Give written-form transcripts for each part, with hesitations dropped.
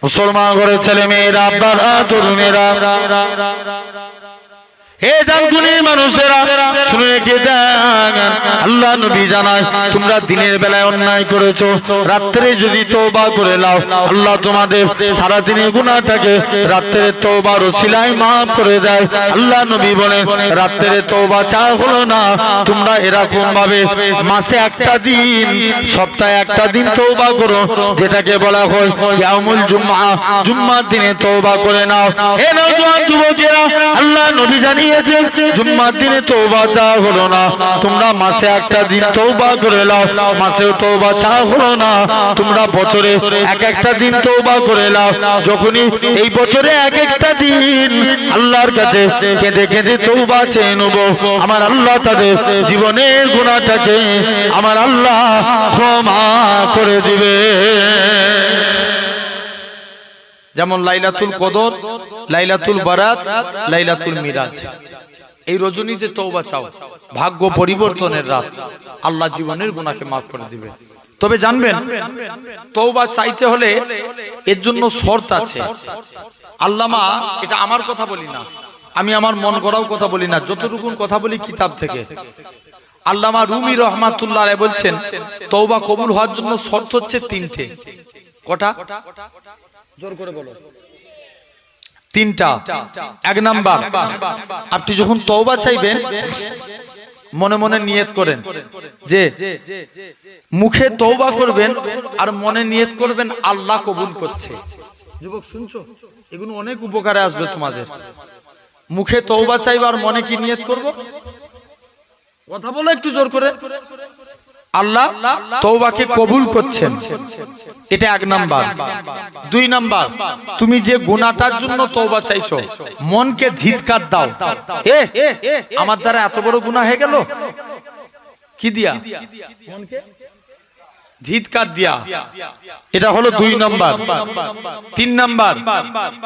মুসলমান করে ছেলে মেয়েরা, আব্বারা, তরুণেরা, হে দানগুণীর মানুষেরা, শুনে রেখে দেন, আল্লাহ নবী জানায় তোমরা দিনের বেলায় অন্যায় করেছো, রাত্রে যদি তওবা করে নাও আল্লাহ তোমাদের সারা দিনের গুনাহটাকে রাত্রে তওবার ওসিলায় maaf করে দেয়। আল্লাহ নবী বলেন রাত্রে তওবা চা হলো না, তোমরা এরকম ভাবে মাসে একটা দিন, সপ্তাহে একটা দিন তওবা করো, যেটাকে বলা হয় ইয়াউমুল জুমআ, জুম্মার দিনে তওবা করে নাও। হে নওজোয়ান যুবকেরা, আল্লাহ নবী জানিয়েছেন জুম্মার দিনে তওবা চা হলো না, তোমরা মাসে একটা দিন তওবা করে নাও, মাসেও তওবা চা হলো না, তোমরা বছরে এক একটা দিন তওবা করে নাও। যখনই এই বছরে এক একটা দিন আল্লাহর কাছে কেঁদে কেঁদে তওবা চেয়ে নেব, আমার আল্লাহ তাদের জীবনের গুনাহটাকে আমার আল্লাহ ক্ষমা করে দিবে। যেমন লাইলাতুল কদর, লাইলাতুল বারাত, লাইলাতুল মিরাজ, এই রজনীতে তওবা চাও, ভাগ্য পরিবর্তনের রাত, আল্লাহ জীবনের গুনাহকে maaf করে দিবে। তবে জানবেন তওবা চাইতে হলে এর জন্য শর্ত আছে। আল্লামা, এটা আমার কথা বলি না, আমি আমার মন গড়াও কথা বলি না, যতটুকু কথা বলি কিতাব থেকে। আল্লামা রুমি রহমাতুল্লাহ আলাইহি বলছেন তওবা কবুল হওয়ার জন্য শর্ত হচ্ছে তিনটে। কটা? জোর করে বলো। তিনটা। এক নাম্বার, আপনি যখন তওবা চাইবেন মনে মনে নিয়ত করেন যে মুখে তওবা করবেন আর মনে নিয়ত করবেন আল্লাহ কবুল করছে। যুবক শুনছো, এগুলো অনেক উপকারে আসবে তোমাদের। মুখে তওবা চাইবা আর মনে কি নিয়ত করব? কথা বলো একটু জোর করে। আল্লাহ তওবাকে কবুল করছেন, এটা এক নাম্বার। দুই নাম্বার, তুমি যে গুনাহটার জন্য তওবা চাইছো মনকে ধিক্কার দাও, আমার দ্বারা এত বড় গুনাহ হয়ে গেল, কি দিয়া? মনকে ধিক্কার দিয়া, এটা হলো দুই নাম্বার। তিন নাম্বার,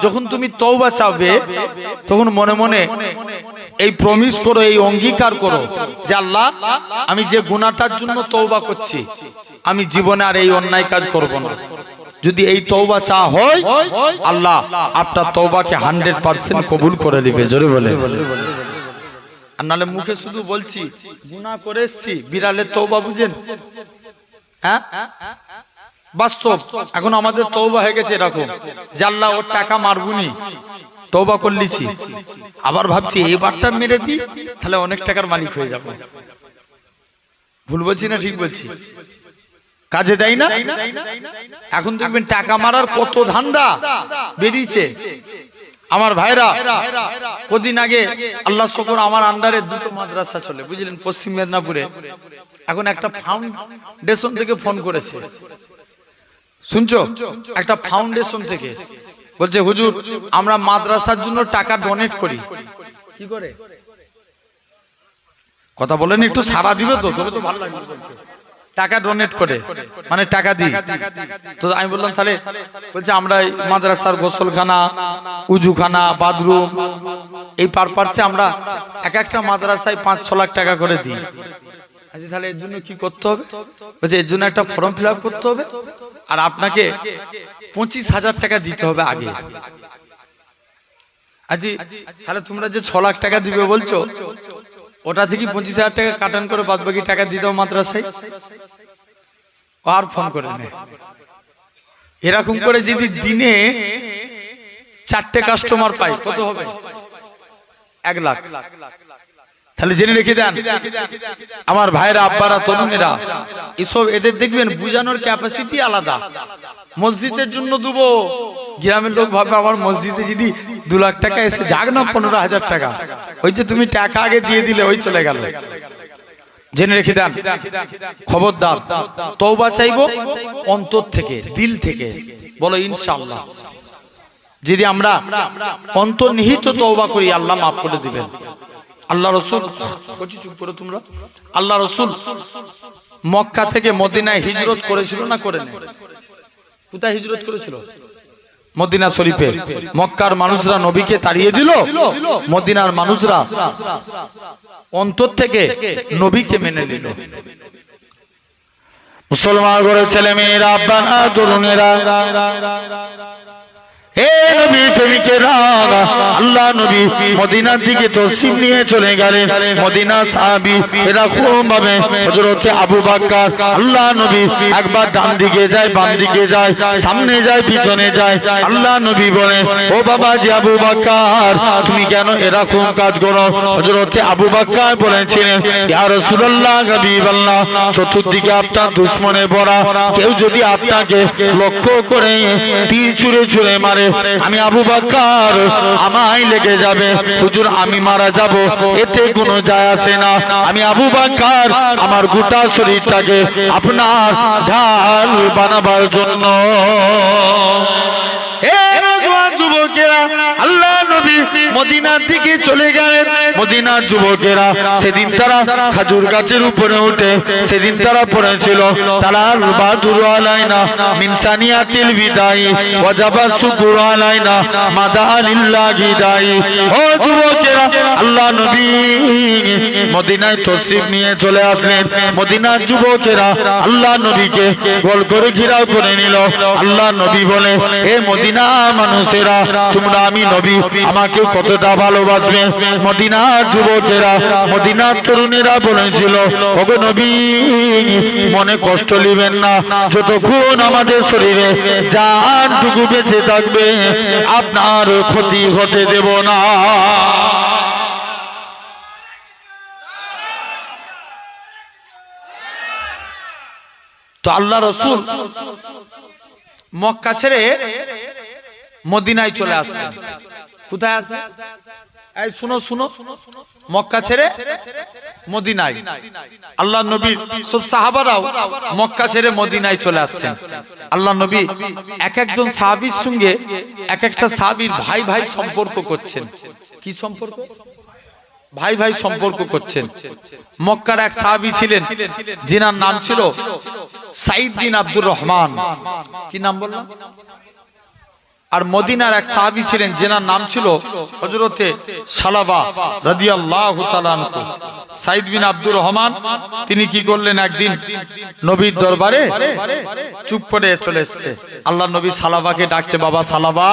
যখন তুমি তওবা চাবে তখন মনে মনে এই প্রমিস করো, এই অঙ্গীকার করো যে আল্লাহ আমি যে গুনাহটার জন্য তওবা করছি আমি জীবনে আর এই অন্যায় কাজ করব না। যদি এই তওবা চা হয় আল্লাহ আপনার তওবাকে 100% কবুল করে দিবে। জোরে বলে। আর নালে মুখে শুধু বলছি গুনাহ করে এসেছি, বিড়ালের তওবা বুঝেন? হ্যাঁ, বাস্তব এখন আমাদের তওবা হয়ে গেছে এরকম যে আল্লাহ ওর টাকা মারবুনি, তওবা করলিছি, আবার ভাবছি এবারটা মেরে দিই তাহলে অনেক টাকার মালিক হয়ে যাবো। ভুল বলছি না ঠিক বলছি? কাজে দেয় না? এখন দেখবেন টাকা মারার কত ধান্দা বেরিয়েছে। আমার ভাইরা, কদিন আগে আল্লাহ শুকর আমার আন্ডারে দুটো মাদ্রাসা চলে, বুঝলেন, পশ্চিম মেদিনীপুরে। এখন একটা ফাউন্ডেশন থেকে ফোন করেছে, শুনছো? একটা ফাউন্ডেশন থেকে বলছে হুজুর আমরা মাদ্রাসার জন্য টাকা ডোনেট করি। কি করে? কথা বলেন একটু, সারা দিবে তো, তবে তো ভালো লাগবে। টাকা ডোনেট করে মানে টাকা দিই। তো আমি বললাম তাহলে, বলছে আমরা মাদ্রাসার গোসলখানা, উজুখানা, বাথরুম এই পারপাসে আমরা এক একটা মাদ্রাসায় 5-6 লাখ টাকা করে দিই। আচ্ছা তাহলে এর জন্য কি করতে হবে? বলছে এর জন্য একটা ফর্ম ফিল আপ করতে হবে আর আপনাকে 25,000 টাকা দিতে হবে আগে। আচ্ছা তাহলে তোমরা যে 6 লাখ টাকা দিবে বলছো, ওটা থেকে 25,000 টাকা কাটান করে বাদ বাকি টাকা দিয়ে দাও মাদ্রাসায়। আর ফোন করে নে। এরকম করে যদি দিনে 4টে কাস্টমার পাই কত হবে? 1 লাখ। তাহলে জেনে রেখে দেন আমার ভাইরা, আব্বারা, তরুণেরা, এসব এদের দেখবেন বুঝানোর ক্যাপাসিটি আলাদা। মসজিদের জন্য দেবো, গ্রামের লোক ভাবে আমার মসজিদে যদি 2 লাখ টাকা এসে যাক না 15,000 টাকা, ওই যে তুমি টাকা আগে দিয়ে দিলে ওই চলে গেল। জেনে রেখে দেন, খবরদার, তওবা চাইবো অন্তর থেকে, দিল থেকে, বলো ইনশাআল্লাহ। যদি আমরা অন্তর্নিহিত তওবা করি আল্লাহ মাফ করে দিবেন। আল্লাহ রাসূল, চুপ করো তোমরা, আল্লাহ রাসূল মক্কা থেকে মদিনায় হিজরত করেছিল না করেনি? কোথায় হিজরত করেছিল? মদিনা শরীফে। মক্কার মানুষরা নবীকে তাড়িয়ে দিল, মদিনার মানুষরা অন্তর থেকে নবীকে মেনে নিল। মুসলমান ঘরের ছেলে মেয়েরা, আব্বারা, তরুণেরা, হে নবী প্রেমিকেরা, আল্লাহ নবী মদিনার দিকে তশরিফ নিয়ে চলে গেলেন। মদিনার সাহাবী এরকম ভাবে হযরত আবু বকর, আল্লাহ নবী একবার ডান দিকে যায়, বাম দিকে যায়, সামনে যায়, পিছনে যায়। আল্লাহ নবী বলে, ও বাবা জি আবু বকর, তুমি কেন এরকম কাজ করো? হযরত আবু বকর বলেছিলেন, ইয়া রাসূলুল্লাহ, হাবিবাল্লাহ, চতুর্দিকে আপনার দুশমনে ভরা, কেউ যদি আপনাকে লক্ষ্য করে তীর ছুঁড়ে ছুঁড়ে মারে, আমি আবু বকর আমায় লেগে যাবে। হুজুর, আমি মারা যাব, এতে কোনো যায় আসে না। আমি আবু বকর আমার গোটা শরীরটাকে আপনার ঢাল বানাবার জন্য। যুবকেরা, আল্লাহ নবী মদিনার দিকে চলে গেলেন। মদিনার যুবকেরা সেদিন তারা খাজুর গাছের উপরে উঠে সেদিন তারা পড়েছিল, তালাল বাদুর আলাইনা মিন সানিয়াতিল বিদাই ওয়াজাবা শুকুর আলাইনা মাদা লিল্লাহি দাই। ও যুবকেরা, আল্লাহ নবী মদিনায় তশরিফ নিয়ে চলে আসলেন। মদিনার যুবকেরা আল্লাহ নবীকে গোল করে ঘেরাও করে নিল। আল্লাহ নবী বলে, হে মদিনা মানুষেরা, তোমরা আমি নবী আমাকে কতটা ভালোবাসবে? মদিনার যুবকেরা, মদিনার তরুণীরা বলেছিল, ওগো নবী, মনে কষ্ট নেবেন না, যতক্ষণ আমাদের শরীরে জানটুকু বেঁচে থাকবে আপনার ক্ষতি হতে দেব না। তো আল্লাহ রাসূল মক্কা ছেড়ে মদিনায় চলে আসলেন। কোথায় আসলেন? এই শুনো শুনো, মক্কা ছেড়ে মদিনায়। আল্লাহ নবী সব সাহাবারাও মক্কা ছেড়ে মদিনায় চলে আসছেন। আল্লাহ নবী এক একজন সাহাবীর সঙ্গে এক একটা সাহাবীর ভাই ভাই সম্পর্ক করছেন। কি সম্পর্ক? ভাই ভাই সম্পর্ক করছেন। মক্কার এক সাহাবী ছিলেন, যিনার নাম ছিল সাঈদ বিন আব্দুর রহমান। কি নাম বললাম? আর মদিনার এক সাহাবী ছিলেন, যিনার নাম ছিল হযরতে সালাবা রাদিয়াল্লাহু তাআলা আনহু। সাঈদ বিন আব্দুর রহমান তিনি কি করলেন, একদিন নবীর দরবারে চুপ করে চলে এসেছে। আল্লাহ নবী সালাবাকে ডাকছে, বাবা সালাবা,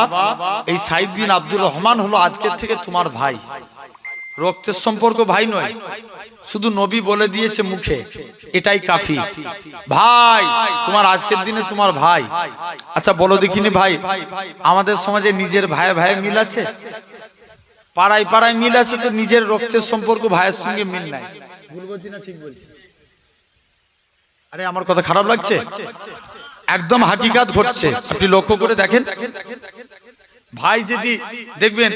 এই সাঈদ বিন আব্দুর রহমান হলো আজকের থেকে তোমার ভাই। রক্তের সম্পর্ক ভাই নয়, শুধু নবী বলে দিয়েছে মুখে, এটাই কাফি। ভাই, তোমার আজকের দিনে তোমার ভাই। আচ্ছা বলো দেখিনি ভাই, আমাদের সমাজে নিজের ভাই ভাই মিল আছে? পাড়ায় পাড়ায় মিল আছে, তো নিজের রক্তের সম্পর্ক ভাইয়ের সঙ্গে মিল নাই। ভুল বলছি না ঠিক বলছি? আরে আমার কথা খারাপ লাগছে? একদম হাকিকাত ঘটছে, আপনি লক্ষ্য করে দেখেন। ভাই যদি দেখবেন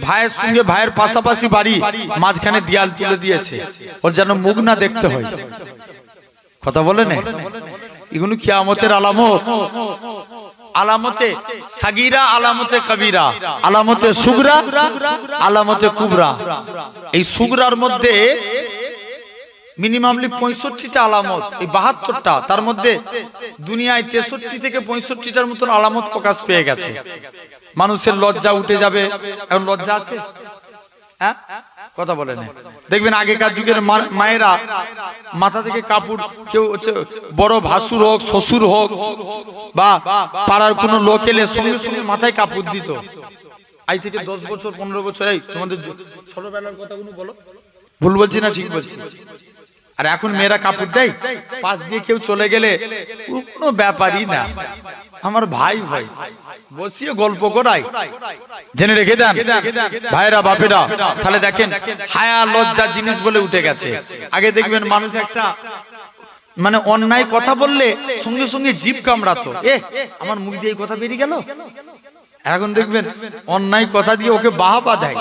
ভাইয়ের সঙ্গে ভাইয়ের পাশাপাশি বাড়ি, মাঝখানে দেয়াল তুলে দিয়েছে, ওর যেন মুখ না দেখতে হয়। কথা বলেন, এগুলো কিয়ামতের আলামত। আলামতে সাগীরা, আলামতে কবিরা, আলামতে সুগরা, আলামতে কুবরা। এই সুগরার মধ্যে মিনিমামলি 65টা আলামত, এই 72টা, তার মধ্যে দুনিয়ায় 63 থেকে 65টার মতন আলামত প্রকাশ পেয়ে গেছে। মানুষের লজ্জা উঠে যাবে। এখন লজ্জা আছে? হ্যাঁ, কথা বলেন। দেখবেন আগেকার যুগের মায়েরা মাথা থেকে কাপড়, কেউ বড় ভাসুর হোক, শ্বশুর হোক, বা পাড়ার কোনো লোক এলে সঙ্গে সঙ্গে মাথায় কাপড় দিত। আজ থেকে 10 বছর 15 বছর, এই তোমাদের ছোটবেলার কথাগুলো বলো। ভুল বলছি না ঠিক বলছি? আর এখন মেয়েরা কাপড় দেয়, পাশ দিয়ে কেউ চলে গেলে কোনো ব্যাপারই না, আমার ভাই ভাই বসিয়ে গল্প করাই। জেনে রেখে দেন ভাইরা বাপেরা, তাহলে দেখেন হায়া লজ্জা জিনিস বলে উঠে গেছে। আগে দেখবেন মানুষ একটা মানে অন্যায় কথা বললে সঙ্গে সঙ্গে জিভ কামড়াতো, আমার মুখ দিয়ে এই কথা বেরিয়ে গেল। এখন দেখবেন অন্যায় কথা দিয়ে ওকে বাহাবা দেয়।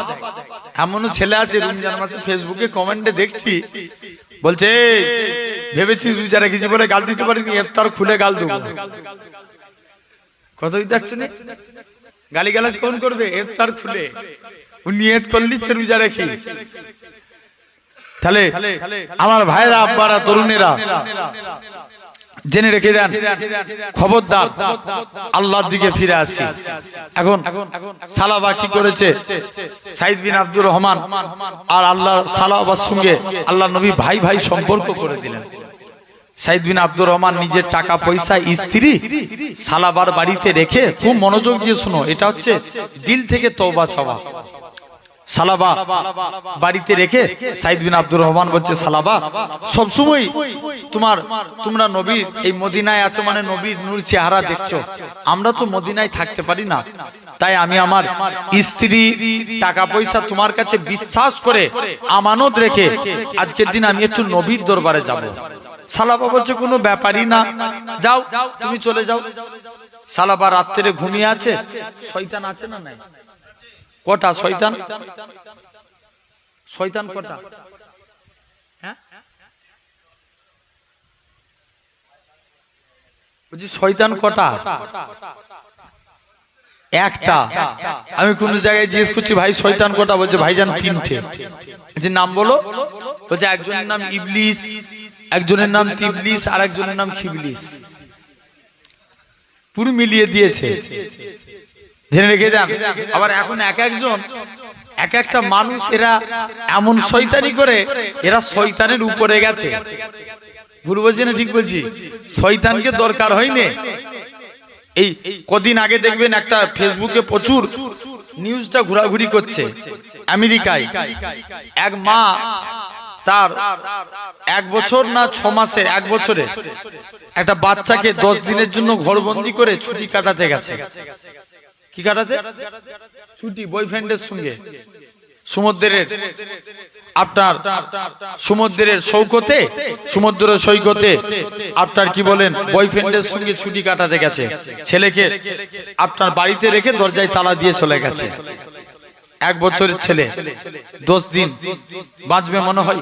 এমনও ছেলে আছে, রমজান মাসে ফেসবুকে কমেন্টে দেখছি, বলছে ভেবেছি রোজা রেখেছি বলে গাল দিতে পারিনি, ইফতার খুলে গাল দেবো। কথা বুঝতে পারছো না? গালিগালাজ কোন করবে? ইফতার খুলে। ও নিয়ত করলি রোজা রেখে। তাহলে আমার ভাইরা, আব্বারা, তরুণেরা জেনে রেখে দেন, খবরদার আল্লাহর দিকে ফিরে আসি। এখন সালাবা কি করেছে? সাঈদ বিন আব্দুর রহমান আর আল্লাহ সালাবার সঙ্গে আল্লাহ নবী ভাই ভাই সম্পর্ক করে দিলেন। সাইদ বিন আব্দুর রহমান নিজের টাকা পয়সা স্ত্রী সালাবার বাড়িতে রেখে, খুব মনোযোগ দিয়ে শুনো, এটা হচ্ছে দিল থেকে তওবা চাওয়া। সালাবা বাড়িতে রেখে সাইদ বিন আব্দুর রহমান বলছে, সালাবা সবসময় তোমরা নবীর এই মদিনায় আছো, মানে নবীর নূর চেহারা দেখছো, আমরা তো মদিনায় থাকতে পারি না, তাই আমি আমার স্ত্রী টাকা পয়সা তোমার কাছে বিশ্বাস করে আমানত রেখে আজকের দিন আমি একটু নবীর দরবারে যাব। সালাবা বলছে কোনো ব্যাপারই না, যাও তুমি চলে যাও। সালাবা রাত্রে ঘুমিয়ে আছে, শয়তান আছে না নাই? কটা শয়তান? শয়তান কটা? হ্যাঁ বুঝি শয়তান কটা? একটা। আমি কোন জায়গায় জিজ্ঞেস করছি ভাই শয়তান কটা, বলছে ভাইজান তিনটে। যে নাম বলো, বলছে একজনের নাম ইবলিস, একজনের নাম তিবলিস, আর একজনের নাম খিবলিস। পুরো মিলিয়ে দিয়েছে, জেনে রেখে যান। আবার এখন এক একজন এক একটা মানুষ, এরা এমন শয়তানি করে, এরা শয়তানের উপরে গেছে। ভুল বলছি না ঠিক বলছি? শয়তানকে দরকার হয়নি। এই কদিন আগে দেখবেন একটা ফেসবুকে প্রচুর নিউজটা ঘোরাঘুরি করছে, আমেরিকায় এক মা তার 1 বছর না 6 মাসে, 1 বছরে একটা বাচ্চাকে 10 দিনের জন্য ঘরবন্দি করে ছুটি কাটাতে গেছে। কি কাটাতে? ছুটি, বয়ফ্রেন্ডের সঙ্গে সমুদ্রের, আপনার সমুদ্রের সৈকতে, সমুদ্র সৈকতে আপনার কি বলেন বয়ফ্রেন্ডের সঙ্গে ছুটি কাটাতে গেছে। ছেলেকে আপনার বাড়িতে রেখে দরজায় তালা দিয়ে চলে গেছে। 1 বছরের ছেলে 10 দিন বাঁচবে মনে হয়।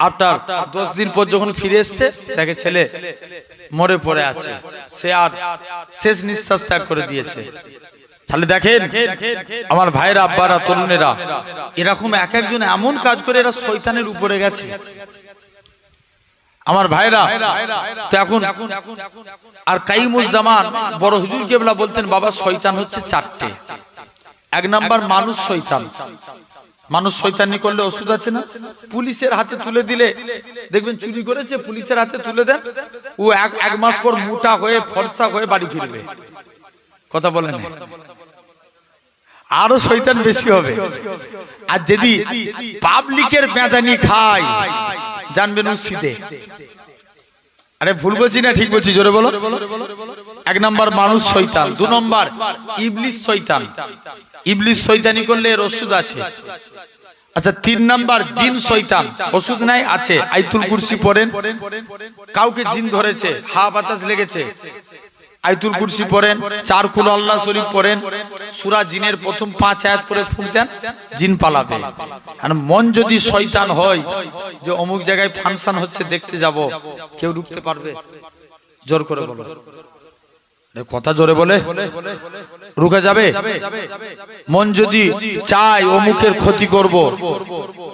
আপনার 10 দিন পর যখন ফিরে এসছে, দেখে ছেলে মরে পড়ে আছে, সে আর শেষ নিঃশ্বাস ত্যাগ করে দিয়েছে। তাহলে দেখেন আমার ভাইরা, আব্বারা, তরুণেরা, এরকম এক একজন এমন কাজ করে এরা শয়তানের উপরে গেছে আমার ভাইরা। তো এখন আর কাইমুজ্জামান বড় হুজুর কেবলা বলতেন, বাবা শয়তান হচ্ছে 4টে। 1 নাম্বার মানুষ শয়তান। মানুষ শয়তানি করলে ওষুধ আছে না? পুলিশের হাতে তুলে দিলে দেখবেন, চুরি করেছে পুলিশের হাতে তুলে দেন, ও 1 মাস পর মোটা হয়ে ফর্সা হয়ে বাড়ি ফিরবে। কথা বলেন, আরো শয়তান বেশি হবে। আর যদি পাবলিকের পেঁদানি খায়, জানবেন উসিদে। আরে ভুল বলছি না ঠিক বলছি? জোরে বলো। 1 নাম্বার মানুষ শয়তান, 2 নাম্বার ইবলিস শয়তান। ইবলিস শয়তানি করলে এর ওষুধ আছে। আচ্ছা 3 নাম্বার জিন শয়তান, ওষুধ নাই, আছে। আয়াতুল কুরসি পড়েন, কাউকে জিন ধরেছে, হাওয়া বাতাস লেগেছে, আয়াতুল কুরসি পড়েন, 4 কুল আল্লাহ শরীফ পড়েন, সূরা জিনের প্রথম 5 আয়াত পড়ে ফুঁক দেন, জিন পালাবে। আর মন যদি শয়তান হয়, যে অমুক জায়গায় ফাংশন হচ্ছে দেখতে যাব, কেউ রুখতে পারবে? জোর করে বলো, কথা জোরে বলে, রুখা যাবে? মন যদি চায় অমুকের ক্ষতি করব,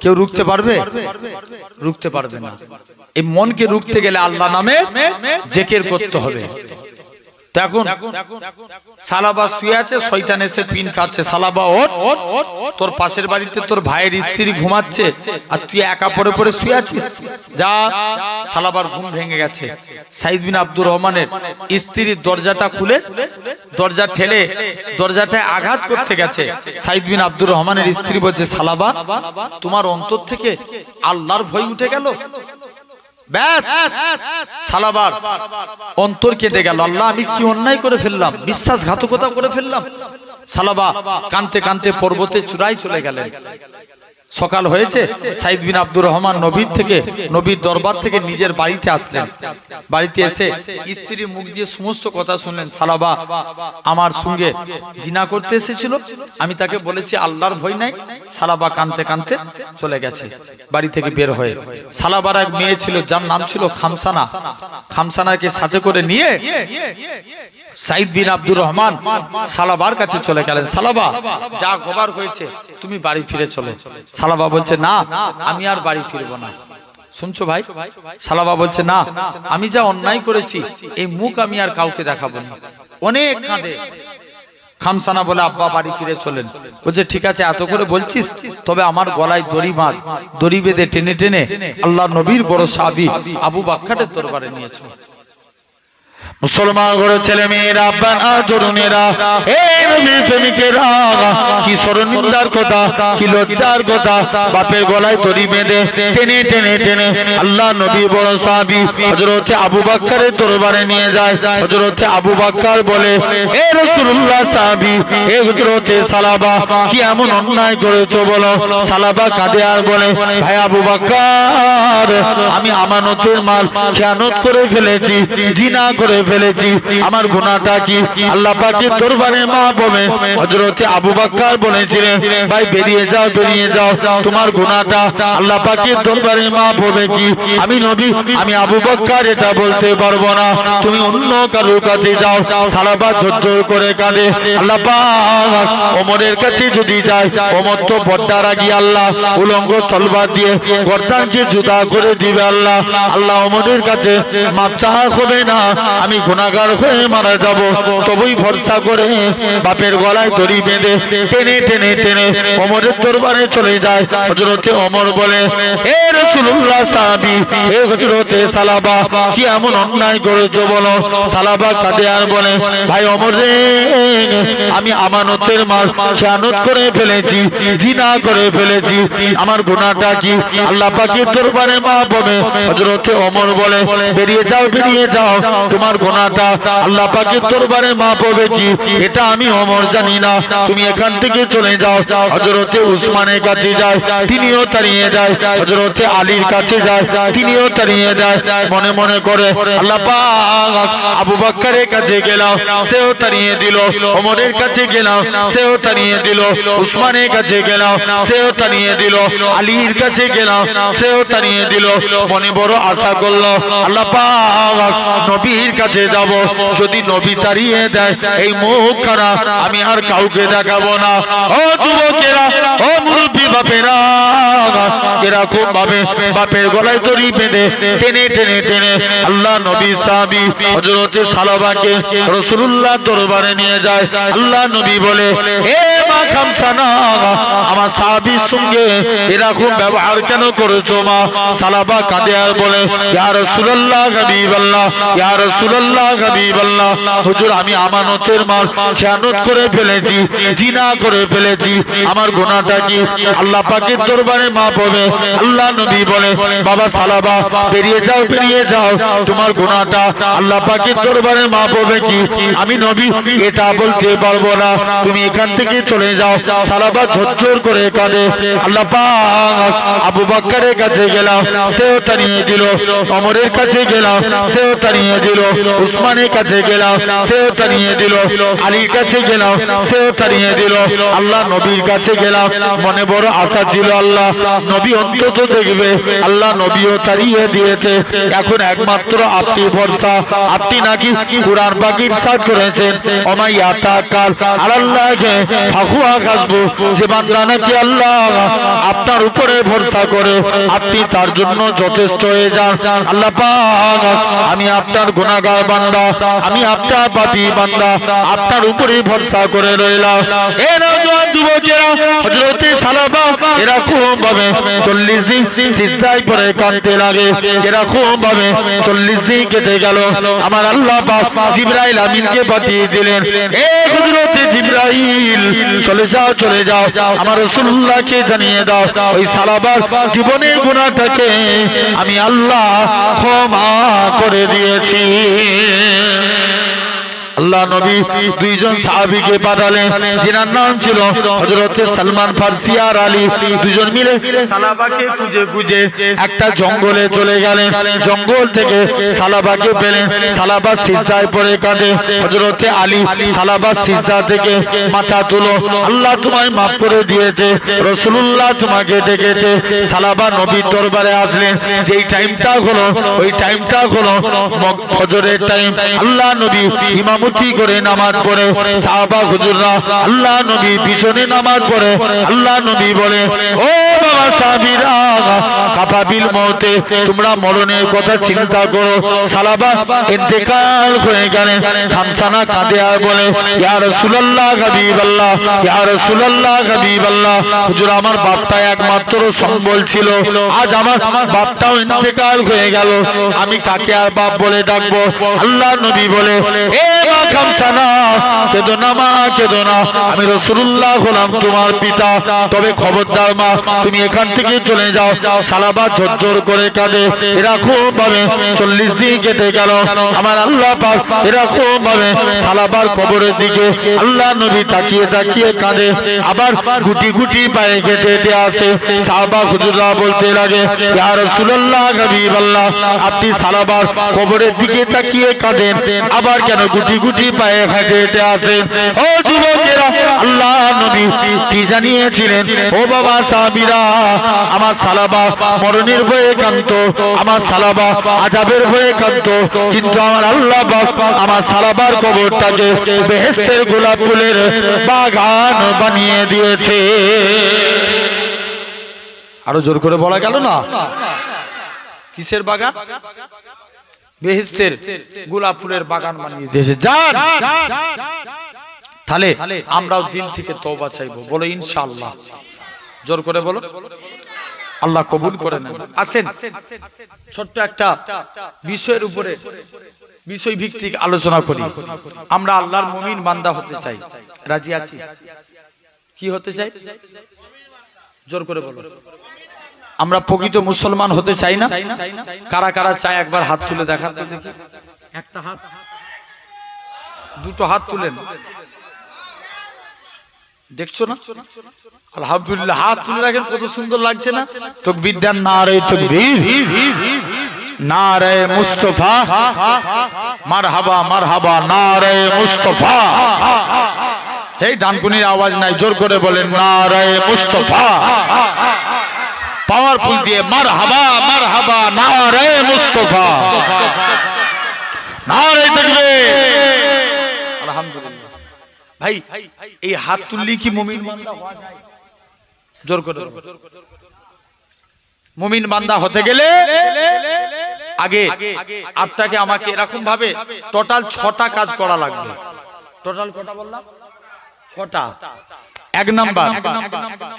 কেউ রুখতে পারবে? রুখতে পারবে না। এই মনকে রুখতে গেলে আল্লাহ নামে জিকির করতে হবে। এখন সালাবা শুয়ে আছে, শয়তান এসে পিন খাচ্ছে। সালাবা ওঠ, তোর পাশের বাড়িতে তোর ভাইয়ের স্ত্রী ঘুমাচ্ছে আর তুই একা পড়ে পড়ে শুয়ে আছিস, যা। সালাবার ঘুম ভেঙে গেছে। সাইদ বিন আব্দুর রহমানের স্ত্রীর দরজাটা খুলে, দরজা ঠেলে দরজাটায় আঘাত করতে গেছে। সাইদ বিন আব্দুর রহমানের স্ত্রী বলছে, সালাবা তোমার অন্তর থেকে আল্লাহর ভয় উঠে গেল? ব্যাস, সালাবার অন্তর কেঁদে গেল। আল্লাহ আমি কি অন্যায় করে ফেললাম, বিশ্বাসঘাতকতা করে ফেললাম। সালাবা কানতে কানতে পর্বতের চূড়ায় চলে গেলেন। সকাল হয়েছে, সাইদ বিন আব্দুর রহমান নবীর দরবার থেকে নিজের বাড়িতে আসলেন। বাড়িতে এসে স্ত্রীর মুখ দিয়ে সমস্ত কথা শুনলেন। সালাবা আমার সঙ্গে জিনা করতে এসেছিল, আমি তাকে বলেছি আল্লাহর ভয় নাই। সালাবা কানতে কানতে চলে গেছে বাড়ি থেকে বের হয়ে। সালাবার এক মেয়ে ছিল, যার নাম ছিল খামসানা। খামসানাকে সাথে করে নিয়ে সাইদ বিন আব্দুর রহমান সালাবার কাছে চলে গেলেন। সালাবা যা খবর হয়েছে তুমি বাড়ি ফিরে চলো। সালাবা বলছে, না আমি আর বাড়ি ফিরবো না। শুনছো ভাই? সালাবা বলছে, না আমি যা অন্যায় করেছি এই মুখ আমি আর কাউকে দেখাবো না। অনেক কাঁদে। খামসানা বলে আব্বা বাড়ি ফিরে চলেন। বলছে ঠিক আছে এত করে বলছিস, তবে আমার গলায় দড়ি বাঁধ। দড়ি বেঁধে টেনে টেনে আল্লাহ নবীর বড় সাহাবী আবু বকরের দরবারে নিয়েছে। মুসলমান ঘরের ছেলে মেয়েরা, আব্বারা, তরুণেরা, এই নবীর প্রেমিকেরা, কি শরমিন্দার কথা, কি লজ্জার কথা। বাপের গলায় দড়ি বেঁধে টেনে টেনে টেনে আল্লাহ নবী বড় সাহাবী হযরতে আবু বকরের দরবারে নিয়ে যায়। হযরতে আবু বকর বলে, এ রাসূলুল্লাহ সাহাবী, এ হযরতে সালাবা, কি এমন অন্যায় করেছো বলো। সালাবা কাঁদে আর বলে, ভাই আবু বকর, আমি আমানতের মাল খেয়ানত করে ফেলেছি, জিনা করে ফেলেছি, আমার গুনাহটা কি আল্লাহ পাকের দরবারে মাফ হবে। হযরতে আবু বকর বলেছিলেন, ভাই বেরিয়ে যাও, বেরিয়ে যাও, তোমার গুনাহটা আল্লাহ পাকের দরবারে মাফ হবে কি আমি নবী, আমি আবু বকর এটা বলতে পারবো না, তুমি অন্য কারোর কাছে যাও। সালাবা ঝরঝর করে কাঁদে, আল্লাহ পাক ওমরের কাছে যদি যায়, ওমর তো বড্ডা রাগী, আল্লাহ উলঙ্গ তলবার দিয়ে গর্দানকে জুদা করে দিবে। আল্লাহ আল্লাহ ওমরের কাছে মাপ চাওয়া হবে না, আমি গুনাহগার হয়ে মারা যাব। তবুই ভরসা করে বাপের গলায় দড়ি বেঁধে টেনে টেনে টেনে ওমরের দরবারে চলে যায়। হযরতে ওমর বলে, হে রাসূলুল্লাহ সাহাবী, হে হযরতে সালাবা, কি এমন অন্যায় করেছো বলো। সালাবা কাঁদে আর বলে, ভাই ওমর রে, আমি আমানতের মাল খেয়ানত করে ফেলেছি, জিনা করে ফেলেছি, আমার গুনাহটা কি আল্লাহ পাকের দরবারে মাফ হবে। হযরতে ওমর বলে, বেরিয়ে যাও, বেরিয়ে যাও, তোমার গুনাহটা আল্লাহ পাকের দরবারে মাফ হবে কি এটা আমি ওমর জানি না, তুমি এখান থেকে চলে যাও। হযরতে উসমানের কাছে যায়, তিনিও তাড়িয়ে দেয়। হযরতে আলীর কাছে যায়, তিনিও তাড়িয়ে দেয়। মনে মনে করে আল্লাহ পাক আবু বকরের কাছে গেলাম, সেও তাড়িয়ে দিল। ওমরের কাছে গেলাম, সেও তাড়িয়ে দিল। উসমানের কাছে গেলাম, সেও তাড়িয়ে দিল। আলীর কাছে গেলাম, সেও তাড়িয়ে দিল। মনে বড় আশা করলো, আল্লাহ পাক নবীর কাছে যাব, যদি নবী তাড়িয়ে দেয় এই মুখ খানা আমি আর কাউকে দেখাবো না। ও যুবকেরা, ও মুরব্বী বাপেরা, এরকম ভাবে বাপের গলায় দড়ি বেঁধে টেনে টেনে টেনে আল্লাহ নবী সাহাবী হযরতে সালাবাকে রাসূলুল্লাহ দরবারে নিয়ে যায়। আল্লাহ নবী বলে, হে মা খামসানা, আমার সাহাবীর সঙ্গে এরকম ব্যবহার কেন করেছো মা। সালাবা কাঁদে আর বলে, ইয়া রাসূলুল্লাহ হাবিবাল্লাহ, ইয়া রাসূলুল্লাহ হাবিবাল্লাহ, হুজুর আমি আমানতের মাল খেয়ানত করে ফেলেছি, জিনা করে ফেলেছি, আমার গুনাহটা কি আল্লাহ পাকের দরবারে মাফ হবে। আল্লাহ নবী বলে, বাবা সালাবা, বেরিয়ে যাও, বেরিয়ে যাও, তোমার গুনাহটা আল্লাহ পাকের দরবারে মাফ হবে কি আমি নবী এটা বলতে পারবো না, তুমি এখান থেকে চলে যাও। সালাবা ঝরঝর করে কাঁদে। আল্লাহ পাক আবু বকরের কাছে গেলাম, সেও তাড়িয়ে দিল। ওমরের কাছে গেলাম, সেও তাড়িয়ে দিল। উসমানের কাছে গেলাম, সেও তাড়িয়ে দিল। আলীর কাছে গেলাম, সেও তাড়িয়ে দিল। আল্লাহ নবীর কাছে গেলাম, মনে বড় আশা ছিল আল্লাহ নবী অন্তত দেখবে। আল্লাহ নবীও তাড়িয়ে দিয়েছে। এখন একমাত্র আপনি ভরসা। আপনি নাকি কুরআন পাক ইরশাদ করেছেন, ওমাই ইয়াতাকাল আলাল্লাহি ফাহুয়া হাসবু, যে বান্দা নাকি আল্লাহ আপনার উপরে ভরসা করে আপনি তার জন্য যথেষ্ট হয়ে যান। আল্লাহ পাক, আমি আপনার গুনাহগার বান্দা, আমি আপনার পাপী বান্দা, আপনার উপরে ভরসা করে রইলাম। এ নওজোয়ান যুবকেরা, হযরতে সালাবা এরকম ভাবে 40 দিন সিজদায় পড়ে কাঁদতে লাগে। এরকম ভাবে 40 দিন কেটে গেল। আমার আল্লাহ পাক জিবরাইল আমিনকে পাঠিয়ে দিলেন, এ হযরতে জিবরাইল, চলে যাও, চলে যাও, আমার রাসূলুল্লাহকে জানিয়ে দাও ওই সালাবার জীবনের গুনাহটাকে আমি আল্লাহ ক্ষমা করে দিয়েছি। আল্লাহ নবী দুইজন সাহাবীকে পাঠালেন, যার নাম ছিল হযরতে সালমান ফারসি আর আলী। দুজন মিলে সালাবাকে খুঁজে খুঁজে একটা জঙ্গলে চলে গেলেন। জঙ্গল থেকে সালাবাকে পেলেন। সালাবা সিজদায় পড়ে কাঁদে। হযরতে আলী সালাবা সিজদা থেকে মাথা তুলো, আল্লাহ তোমায় মাফ করে দিয়েছে, রাসূলুল্লাহ তোমাকে ডেকেছে। সালাবা নবীর দরবারে আসলেন। যেই টাইমটা হলো ওই টাইমটা হলো ফজরের টাইম। আল্লাহ নবী ইমাম ইমামতি করে নামাজ পড়ে সাহাবা হুজুররা আল্লাহ নবী পিছনে নামাজ পড়ে আল্লাহ নবী বলে ও বাবা সাহাবীরা কাফাবিল মউতে তোমরা মরণের কথা চিন্তা করো সালাবা ইন্তেকাল হয়ে গেলে খামসানা কাঁদে আর বলে ইয়া রাসূলুল্লাহ হাবিবাল্লাহ ইয়া রাসূলুল্লাহ হাবিবাল্লাহ হুজুর আমার বাপটা একমাত্র সম্বল ছিল আজ আমার বাপটাও ইন্তেকাল হয়ে গেল আমি কাকে আর বাপ বলে ডাকবো আল্লাহ নবী বলে এ মা খামসানা কেঁদো না মা কেঁদো না আমি রাসূলুল্লাহ হলাম তোমার পিতা তবে খবরদার মা তুমি এখান থেকে চলে যাও সালাবা ঝরঝর করে কাঁদে এরকম ভাবে 40 দিন কেটে গেল আমার আল্লাহ পাক এরকম ভাবে সালাবার কবরের দিকে আল্লাহ নবী তাকিয়ে তাকিয়ে কাঁদে আবার গুটি গুটি পায়ে কেটে হেঁটে আসে সাহাবা হুজুররা বলতে লাগে ইয়া রাসূলুল্লাহ হাবিবাল্লাহ আপনি সালাবার কবরের দিকে তাকিয়ে কাঁদেন আবার কেন গুটি গুটি পায়ে হেঁটে হেঁটে আসেন ও যুবকেরা আল্লাহ নবী কি জানিয়েছিলেন ও বাবা সাহাবীরা আমার সালাবা মরণের ভয়ে কাঁদতো আমার সালাবা আযাবের ভয়ে কাঁদতো কিন্তু আমার আল্লাহ পাক আমার সালাবার কবরটাকে বেহেশতের গোলাপ ফুলের বাগান বানিয়ে দিয়েছে আরো জোর করে বলা গেল না কিসের বাগান বেহেশতের গোলাপ ফুলের বাগান বানিয়ে দিয়েছে জান তাহলে আমরাও দিল থেকে তওবা চাইবো বলো ইনশাআল্লাহ জোর করে বলো আল্লাহ কবুল করে নেন আসেন ছোট্ট একটা বিষয়ের উপরে বিষয় ভিত্তিক আলোচনা করি আমরা আল্লাহর মুমিন বান্দা হতে চাই রাজি আছি কি হতে চাই জোর করে বলো আমরা প্রকৃত মুসলমান হতে চাই না কারা কারা চায় একবার হাত তুলে দেখান তো দেখি একটা হাত দুটো হাত তুলেন দেখছো না আলহামদুলিল্লাহ হাত তুলে রাখেন কত সুন্দর লাগছে না তাকবীর দেন নারে তাকবীর নারে মুস্তাফা মারহাবা মারহাবা নারে মুস্তাফা এই ডানকুনির আওয়াজ নাই জোর করে বলেন নারে মুস্তাফা পাওয়ারফুল দিয়ে মারহাবা মারহাবা নারে মুস্তাফা নারে তাকবীর আলহামদুলিল্লাহ ভাই এই হাত তুললি কি মুমিন বান্দা হওয়া যায় জোর করে মুমিন বান্দা হতে গেলে আগে আপনাকে আমাকে এরকম ভাবে টোটাল 6টা কাজ করা লাগবে টোটাল কটা বললাম 6টা এক নাম্বার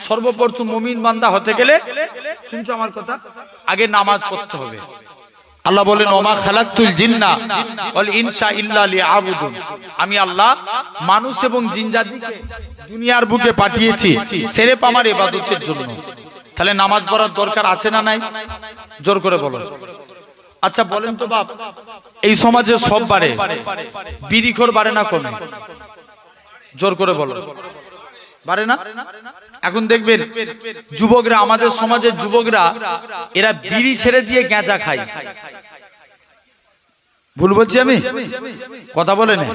সর্বপ্রথম মুমিন বান্দা হতে গেলে শুনছো আমার কথা আগে নামাজ পড়তে হবে আল্লাহ বলেন ওমা খালাকতুল জিন্না ওয়াল ইনসা ইল্লা লিয়াবুদুন আমি আল্লাহ মানুষ এবং জিন জাতিকে দুনিয়ার বুকে পাঠিয়েছি সির্ফ আমার ইবাদতের জন্য তাহলে নামাজ পড়ার দরকার আছে না নাই জোর করে বলো আচ্ছা বলেন তো বাপ এই সমাজে সব বারে বিড়িখোর বারে না কমে জোর করে বলো বারে না এখন দেখবেন যুবকরা আমাদের সমাজের যুবকরা এরা বিড়ি ছেড়ে দিয়ে গাঁজা খায় ভুল বলছি আমি কথা বলে না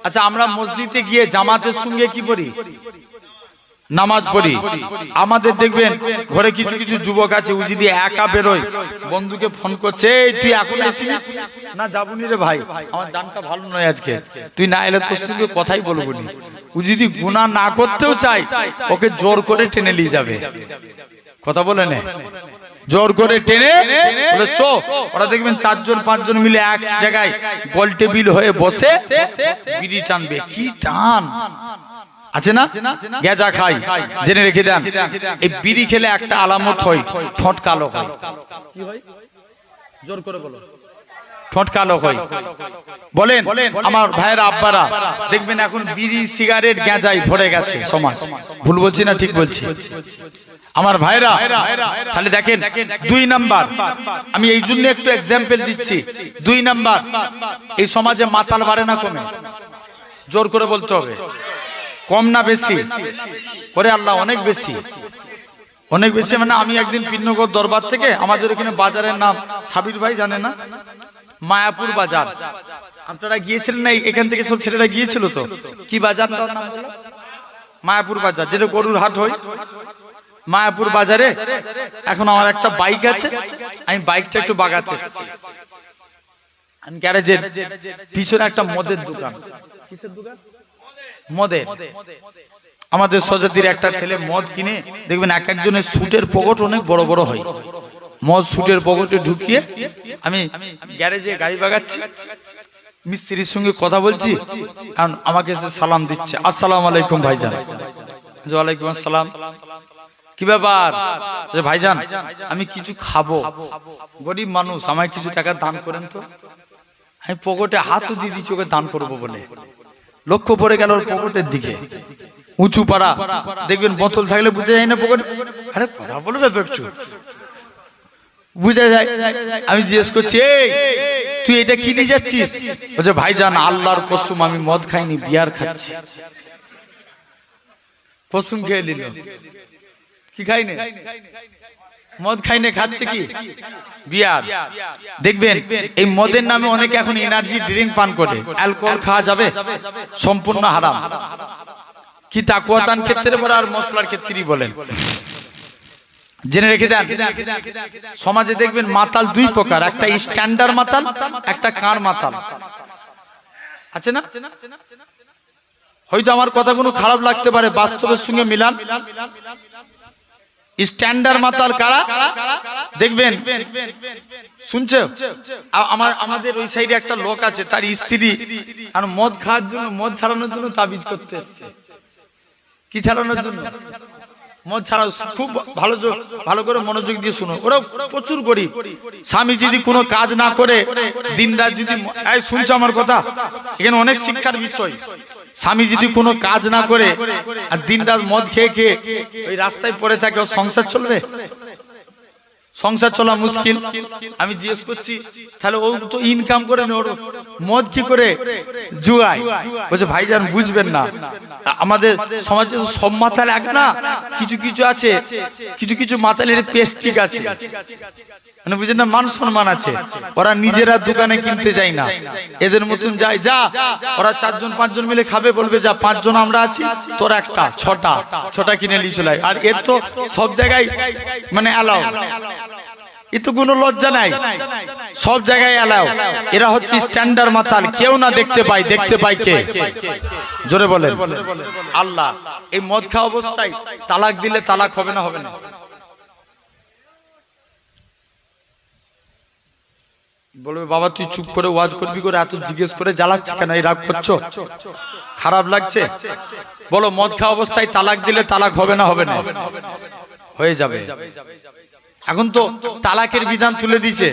আচ্ছা আমরা মসজিদে গিয়ে জামাতের সঙ্গে কি পড়ি নামাজ পড়ি আমাদের দেখবেন ঘরে কিছু কিছু যুবক আছে ও যদি একা বেরোয় বন্ধুকে ফোন করছে তুই এখন আসিস না যাবনি রে ভাই আমার জানটা ভালো নয় আজকে তুই না এলে তোর সঙ্গে কথাই বলবো নি ও যদি গুনাহ না করতেও চায় ওকে জোর করে টেনে নিয়ে যাবে কথা বলে না জোর করে টেনে বলে চো ওরা দেখবেন 4 জন 5 জন মিলে এক জায়গায় গোল টেবিল হয়ে বসে বিড়ি টানবে কি টান আছে না গাঁজা খাই জেনে রেখে দেন এই বিড়ি খেলে একটা আলামত হয় ঠোঁট কালো হয় কি হয় জোর করে বলো ঠোঁট কালো হয় বলেন আমার ভাইয়েরা আব্বারা দেখবেন এখন বিড়ি সিগারেট গাঁজায় ভরে গেছে সমাজ ভুল বলছি না ঠিক বলছি আমার ভাইরা তাহলে দেখেন 2 নাম্বার আমি এই জন্য একটু एग्जांपल দিচ্ছি 2 নাম্বার এই সমাজে মাতাল বাড়ে না কমে জোর করে বলতে হবে কম না বেশি করে আল্লাহ অনেক বেশি মানে আমি একদিন পিন্নগর দরবার থেকে আমাদের এখানে বাজারের নাম সাবির ভাই জানে না মায়াপুর বাজার আপনারা গিয়েছিলেন না এখান থেকে সব ছেলেরা গিয়েছিল তো কি বাজার তার নাম বলো মায়াপুর বাজার যেটা গরুর হাট হয় মায়াপুর বাজারে এখন আমার একটা বাইক আছে আমি বাইকটা একটু বাগাতে এসেছি গ্যারেজের পিছনে একটা মদের দোকান। কিসের দোকান? মদের। আমাদের সজাতির একটা ছেলে মদ কিনে দেখবেন এক একজনের স্যুটের পকেট অনেক বড় বড় হয়। মদ স্যুটের পকেটে ঢুকিয়ে আমি গ্যারেজে গাড়ি বাগাচ্ছি, মিস্ত্রির সঙ্গে কথা বলছি, কারণ আমাকে এসে সালাম দিচ্ছে, আসসালামু আলাইকুম ভাইজান। ওয়ালাইকুম আসসালাম। কি ব্যাপার? ভাইজান আমি কিছু খাবো, গরিব মানুষ, আমায় কিছু টাকা দান করেন তো। আমি পকেটে হাতও দিয়ে দিচ্ছি ওকে দান করবো বলে। লক্ষ্য পড়ে গেল ওর পকেটের দিকে, উঁচু পাড়া, দেখবেন বোতল থাকলে বুঝে যায় না পকেটে। আরে কথা বলবে তো একটু, বুঝা যায়। আমি জিজ্ঞেস করছি, এই তুই এটা কি নিয়ে যাচ্ছিস? বলছে ভাইজান আল্লাহর কসম আমি মদ খাইনি, বিয়ার খাচ্ছি। কসম খেয়ে নিল। কি খাইনি? মদ খাইনে, খাচ্ছে কি? বিয়ার। দেখবেন এই মদের নামে অনেকে এখন এনার্জি ড্রিঙ্ক পান করে। অ্যালকোহল খাওয়া যাবে? সম্পূর্ণ হারাম। কি তাকওয়াতান ক্ষেত্রে বলে আর মশলার ক্ষেত্রেই বলেন, জেনে রেখে দেন। সমাজে দেখবেন মাতাল দুই প্রকার, একটা স্ট্যান্ডার্ড মাতাল, একটা কার মাতাল, আছে না? হয়তো আমার কথা কোনো খারাপ লাগতে পারে, বাস্তবের সঙ্গে মিলান। স্ট্যান্ডার্ড মাতাল কারা দেখবেন, শুনছে? আমাদের ওই সাইডে একটা লোক আছে, তার স্ত্রী আর মদ খাওয়ার জন্য, মদ ছাড়ানোর জন্য তাবিজ করতে এসছে। কি ছাড়ানোর জন্য? মদ ছাড়া। খুব ভালো করে মনোযোগ দিয়ে শুনো। ওরা প্রচুর গরিব। স্বামী যদি কোনো কাজ না করে দিনরাত যদি, শুনছো আমার কথা? এখানে অনেক শিক্ষার বিষয়। স্বামী যদি কোনো কাজ না করে আর দিনরাত মদ খেয়ে খেয়ে ওই রাস্তায় পড়ে থাকে, ওর সংসার চলবে? সংসার চলা মুশকিল। আমি জিজ্ঞেস করছি তাহলে ও তো ইনকাম করে না, ওর মদ কি করে জুয়ায়? বলছে ভাইজান বুঝবেন না, আমাদের সমাজে সব মাতাল এক না, কিছু কিছু আছে, কিছু কিছু মাতালের পেস্টিক আছে, মানে বুঝেন না, মান সম্মান আছে। ওরা নিজেরা দোকানে কিনতে যায় না, এদের মতন যায়, যা ওরা 4 জন 5 জন মিলে খাবে, বলবে যা 5 জন আমরা আছি, তোর একটা ছটা কিনে নিয়ে চলে। আর এর তো সব জায়গায় মানে অ্যালাউ, এ তো কোনো লজ্জা নাই, সব জায়গায় অ্যালাউ। এরা হচ্ছে স্ট্যান্ডার্ড মাতাল, কেউ না দেখতে পায়। দেখতে পায় কে? জোরে বলেন আল্লাহ। এই মদ খাওয়া অবস্থায় তালাক দিলে তালাক হবে না? হবে না? বলবে বাবা তুই চুপ করে ওয়াজ করবি করে, এত জিজ্ঞেস করে জ্বালাচ্ছি কেন? এই রাগ করছো? খারাপ লাগছে? বলো মদ খাওয়া অবস্থায় তালাক দিলে তালাক হবে না? হবে না? হয়ে যাবে। এখন তো তালাকের বিধান তুলে দিয়েছে,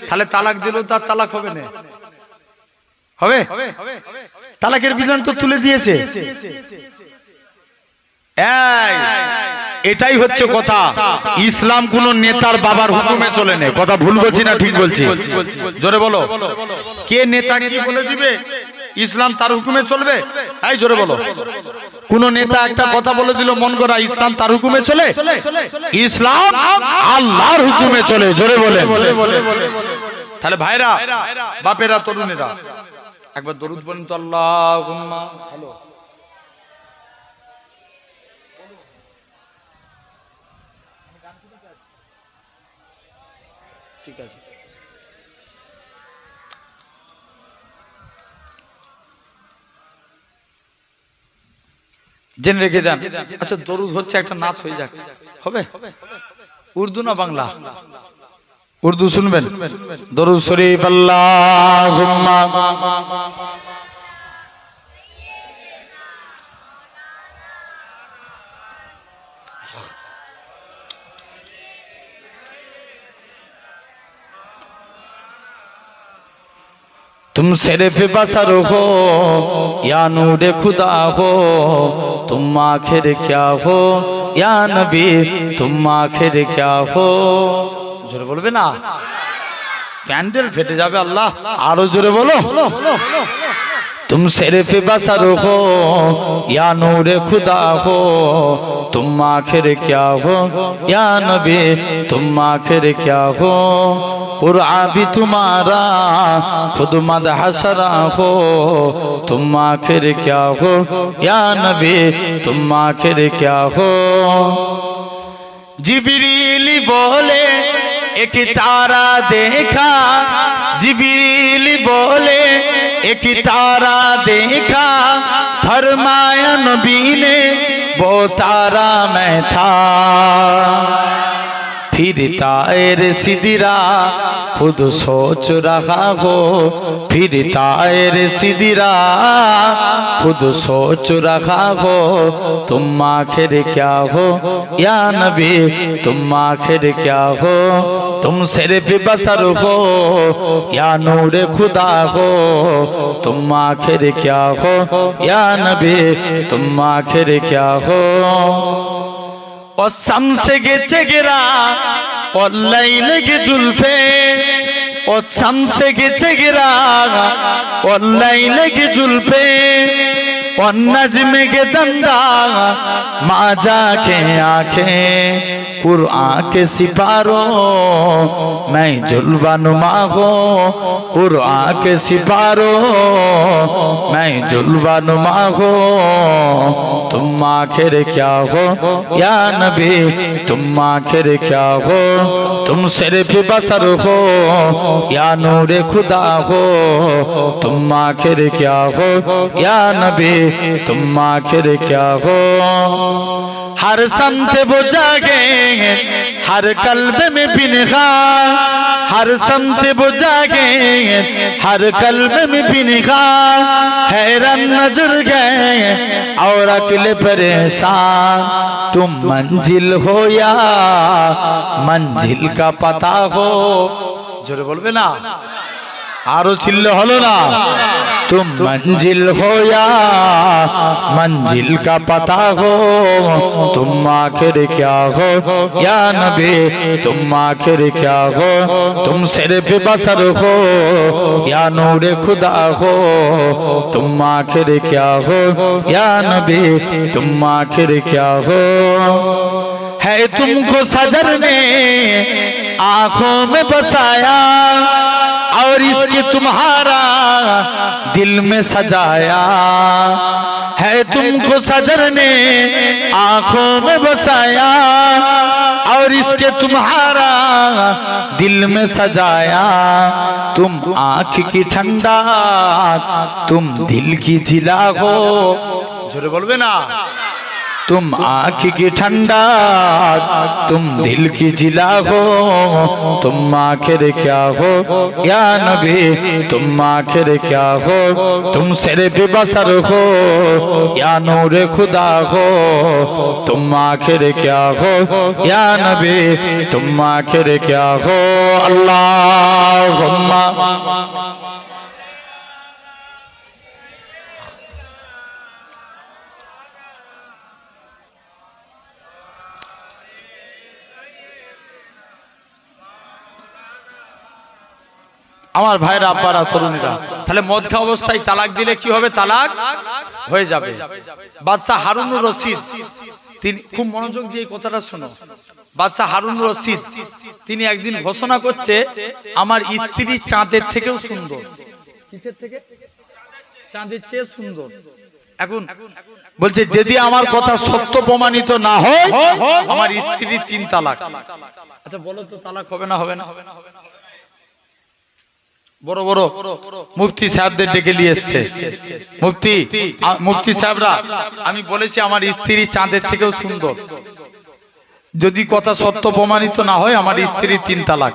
তাহলে তালাক দিলেও তার তালাক হবে না? হবে? তালাকের বিধান তো তুলে দিয়েছে। এটাই হচ্ছে কথা। ইসলাম কোন নেতার বাবার হুকুমে চলে না। কথা ভুল বলছি না ঠিক বলছি? জোরে বলো। কে নেতা কি বলে দিবে, ইসলাম তার হুকুমে চলবে? এই জোরে বলো। কোন নেতা একটা কথা বলে দিল মন করা, ইসলাম তার হুকুমে চলে? ইসলাম আল্লাহর হুকুমে চলে। জোরে বলে। তাহলে ভাইরা, বাপেরা, তরুণেরা একবার দরুদ বলেন তো, আল্লাহুম্মা। হ্যালো, ঠিক আছে। জেনে রেখে যান। আচ্ছা দরুদ হচ্ছে একটা নাচ হয়ে যাক, হবে? উর্দু না বাংলা? উর্দু শুনবেন? দরুদ শরীফ আল্লাহুম্মা। तुम सिर्फ बसर हो या नूर खुदा हो, तुम आखिर क्या हो या नबी, तुम आखिर क्या हो। जोरे बोलबे ना, প্যান্ডেল ফেটে যাবে। আল্লাহ আরো জোরে বলো। तुम सिर्फ बसर हो या नूर खुदा हो, तुम आखिर क्या हो या नबी, तुम आखिर क्या हो। कुरान भी तुम्हारा खुद मदह सरा हो, तुम आखिर क्या हो या नबी, तुम आखिर क्या हो। जिब्रील बोले एक तारा देखा जिब्रील बोले एक तारा देखा फरमाया नबी ने वो तारा मैं था फिर तायर सिदिरा खुद सोच रहा हो फिर तायर सिदिरा खुद सोच रहा हो तुम आखिर क्या हो या नबी तुम आखिर क्या हो तुम सिर्फ बसर हो या नूर खुदा हो तुम आखिर क्या हो या नबी तुम आखिर क्या हो और शम्स के चेहरा और लैल के जुल्फे और शम्स के चेहरा और लैल के जुल्फे और नज्म के दंदा माजा के आंखें कुरआन के सिपारों मैं जुल्वा नुमा हो कुरआन के सिपारों मैं जुल्वा नुमा हो तुम आखिर क्या हो या नबी तुम आखिर क्या हो तुम सिर्फ बसर हो या नूर खुदा हो तुम आखिर क्या हो या नबी तुम आखिर क्या हो हर समत वो जागे हर कल्ब में बिनखा हर समत वो जागे हर कल्ब में बिनखा हैरान नजर गए और अकल परेशान तुम मंजिल हो या मंजिल का पता हो जोरे बोलबे ना आरो चिल्ले हलो ना तुम मंजिल हो या मंजिल का पता हो तुम आखिर क्या हो या नबी तुम आखिर क्या हो तुम सिर्फ बसर हो या नूर खुदा हो तुम आखिर क्या हो या नबी तुम आखिर क्या हो है तुमको सजर ने आंखों में बसाया और इसके तुम्हारा दिल में सजाया है तुमको सजर ने आंखों में बसाया और इसके तुम्हारा दिल में सजाया तुम आँख की ठंडा तुम दिल की जिला हो जोरे बोलबे ना तुम आँख की ठंडा तुम दिल की जिला हो तुम आखिर क्या हो या नबी तुम आखिर क्या हो तुम सिर्फ बसर हो या नूर खुदा हो तुम आखिर क्या हो या नबी तुम आखिर क्या हो अल्लाहुम्मा আমার ভাইরা আব্বারা তরুণীরা তাহলে মদ খাওয়া অবস্থায় তালাক দিলে কি হবে তালাক হয়ে যাবে বাদশা হারুনুর রশিদ তিনি খুব মনোযোগ দিয়ে কথাটা শোনো বাদশা হারুনুর রশিদ তিনি একদিন ঘোষণা করছে আমার স্ত্রী চাঁদের থেকেও সুন্দর কিসের থেকে চাঁদের চেয়ে সুন্দর এখন বলছে যদি আমার কথা সত্য প্রমাণিত না হয় আমার স্ত্রী 3 তালাক আচ্ছা বলো তো তালাক হবে না হবে না বড় বড় মুফতি সাহেবদের ডেকে নিয়ে এসেছে মুফতি সাহেবরা আমি বলেছি আমার স্ত্রী চাঁদের থেকেও সুন্দর যদি কথা সত্য প্রমাণিত না হয় আমার স্ত্রী 3 তালাক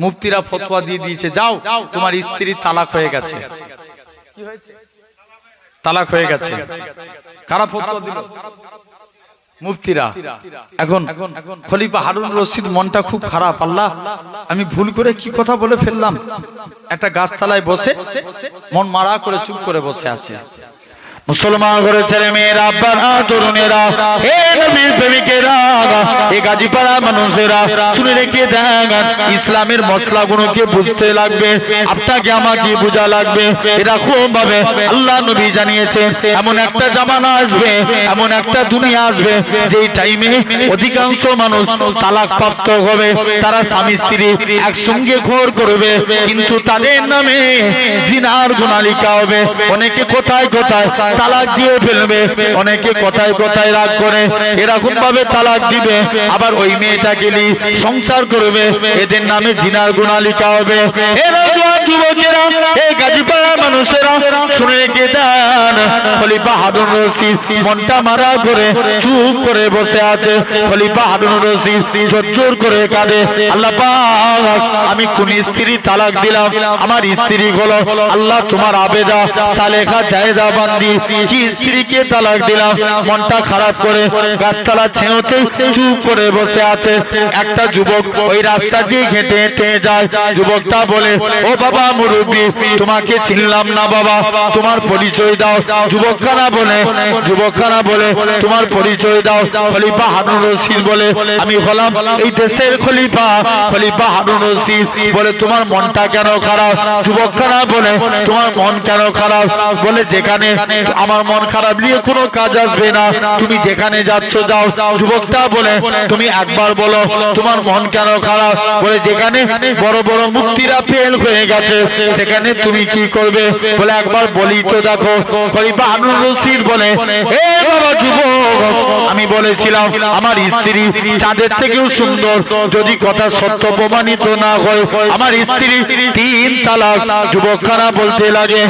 মুফতিরা ফতোয়া দিয়ে দিয়েছে যাও তোমার স্ত্রী তালাক হয়ে গেছে কি হয়েছে তালাক হয়ে গেছে কারা ফতোয়া দিল মুফতিরা এখন খলিফা হারুনুর রশিদ মনটা খুব খারাপ আল্লাহ আমি ভুল করে কি কথা বলে ফেললাম একটা গাছতলায় বসে মন মারা করে চুপ করে বসে আছে মুসলমান ঘরের ছেলে মেয়েরা আব্বারা তরুণেরা হে নবীর প্রেমিকেরা হে গাজীপাড়া মানুষেরা শুনে রেখে দেন ইসলামের মশলাগুলোকে বুঝতে লাগবে আপনাকে আমাকে বোঝা লাগবে এরকম ভাবে আল্লাহ নবী জানিয়েছেন এমন একটা জামানা আসবে এমন একটা দুনিয়া আসবে যেই টাইমে অধিকাংশ মানুষ তালাক প্রাপ্ত হবে তারা স্বামী স্ত্রী একসঙ্গে ঘর করবে কিন্তু তাদের নামে জিনার গুনাহ লেখা হবে অনেকে কোথায় কোথায় তালাক দিয়ে ফেলবে, অনেকে কথায় কথায় রাগ করে এরকম ভাবে তালাক দিবে, আবার ওই মেয়েটাকে নিয়ে সংসার করবে, এদের নামে জিনার গুনাহ লেখা হবে। এরা যুবকেরা, এই গাজীপাড়ার মানুষেরা শুনে রেখে দেন, খলিফা হারুন রশিদ মনটা মারা করে চুপ করে বসে আছে। খলিফা হারুন রশিদ জোর করে কাঁদে, আল্লাহ পাক, আমি কোন স্ত্রী তালাক দিলাম? আমার স্ত্রী হলো আল্লাহ তোমার আবেদা সালেহা জায়েদা বান্দি, কি স্ত্রীকে তালাক দিলাম? মনটা খারাপ করে গাছতলা ছেঁতে চুপ করে বসে আছে। একটা যুবক ওই রাস্তা দিয়ে হেঁটে হেঁটে যায়। যুবকটা বলে, ও বাবা মুরব্বী, তোমাকে চিনলাম না বাবা, তোমার পরিচয় দাও। যুবকখানা বলে তোমার পরিচয় দাও। খলিফা হারুন রশিদ বলে, আমি হলাম এই দেশের খলিফা। খলিফা হারুন রশিদ বলে, তোমার মনটা কেন খারাপ? যুবকখানা বলে, তোমার মন কেন খারাপ? বলে, যেখানে আমার মন খারাপ নিয়ে কোনো কাজ আসবে না, তুমি যেখানে যাচ্ছ যাও। যুবকটা বলে, তুমি একবার বলো তোমার মন কেন খারাপ? বলে, যেখানে বড় বড় মুক্তিরা ফেল হয়ে গেছে সেখানে তুমি কি করবে? বলে, একবার বলি তো দেখো। খলিফা হারুন রশিদ বলে, এ বাবা যুবক, আমি বলেছিলাম আমার স্ত্রী চাঁদের থেকেও সুন্দর, যদি কথা সত্য প্রমাণিত না হয় আমার স্ত্রী 3 তালাক। যুবকখানা বলতে লাগে,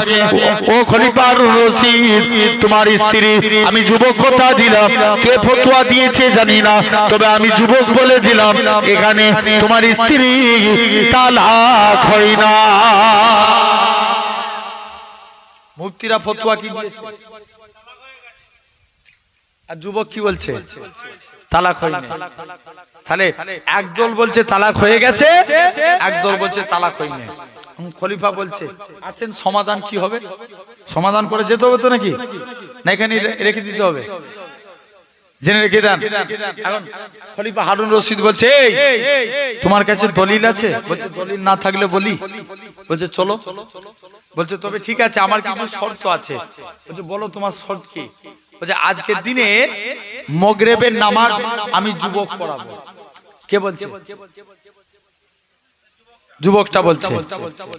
ও খলিফা হারুন রশিদ, তোমার স্ত্রী, আমি যুবক কথা দিলাম, কে ফতোয়া দিয়েছে জানি না, তবে আমি যুবক বলে দিলাম, এখানে তোমার স্ত্রী তালাক হয় না। মুফতিরা ফতোয়া কি দিয়েছে? আর যুবক কি বলছে? তালাক হয়নি। তাহলে একদল বলছে তালাক হয়ে গেছে, একদল বলছে তালাক হয়নি। খলিফা বলছে, আসেন সমাধান কি হবে? সমাধান করে যেতে হবে তো নাকি? না এখানে রেখে দিতে হবে? জেনে রেখে দেন। এখন খলিফা হারুন রশিদ বলছে, তোমার কাছে দলিল আছে? বলছে, দলিল না থাকলে বলি। বলছে, চলো। বলছে, তবে ঠিক আছে, আমার কিছু শর্ত আছে। বলছে, বলো তোমার শর্ত কি? বলছে, আজকের দিনে মাগরিবের নামাজ আমি যুবক পড়াবো। কে বলছে? যুবকটা বলছে।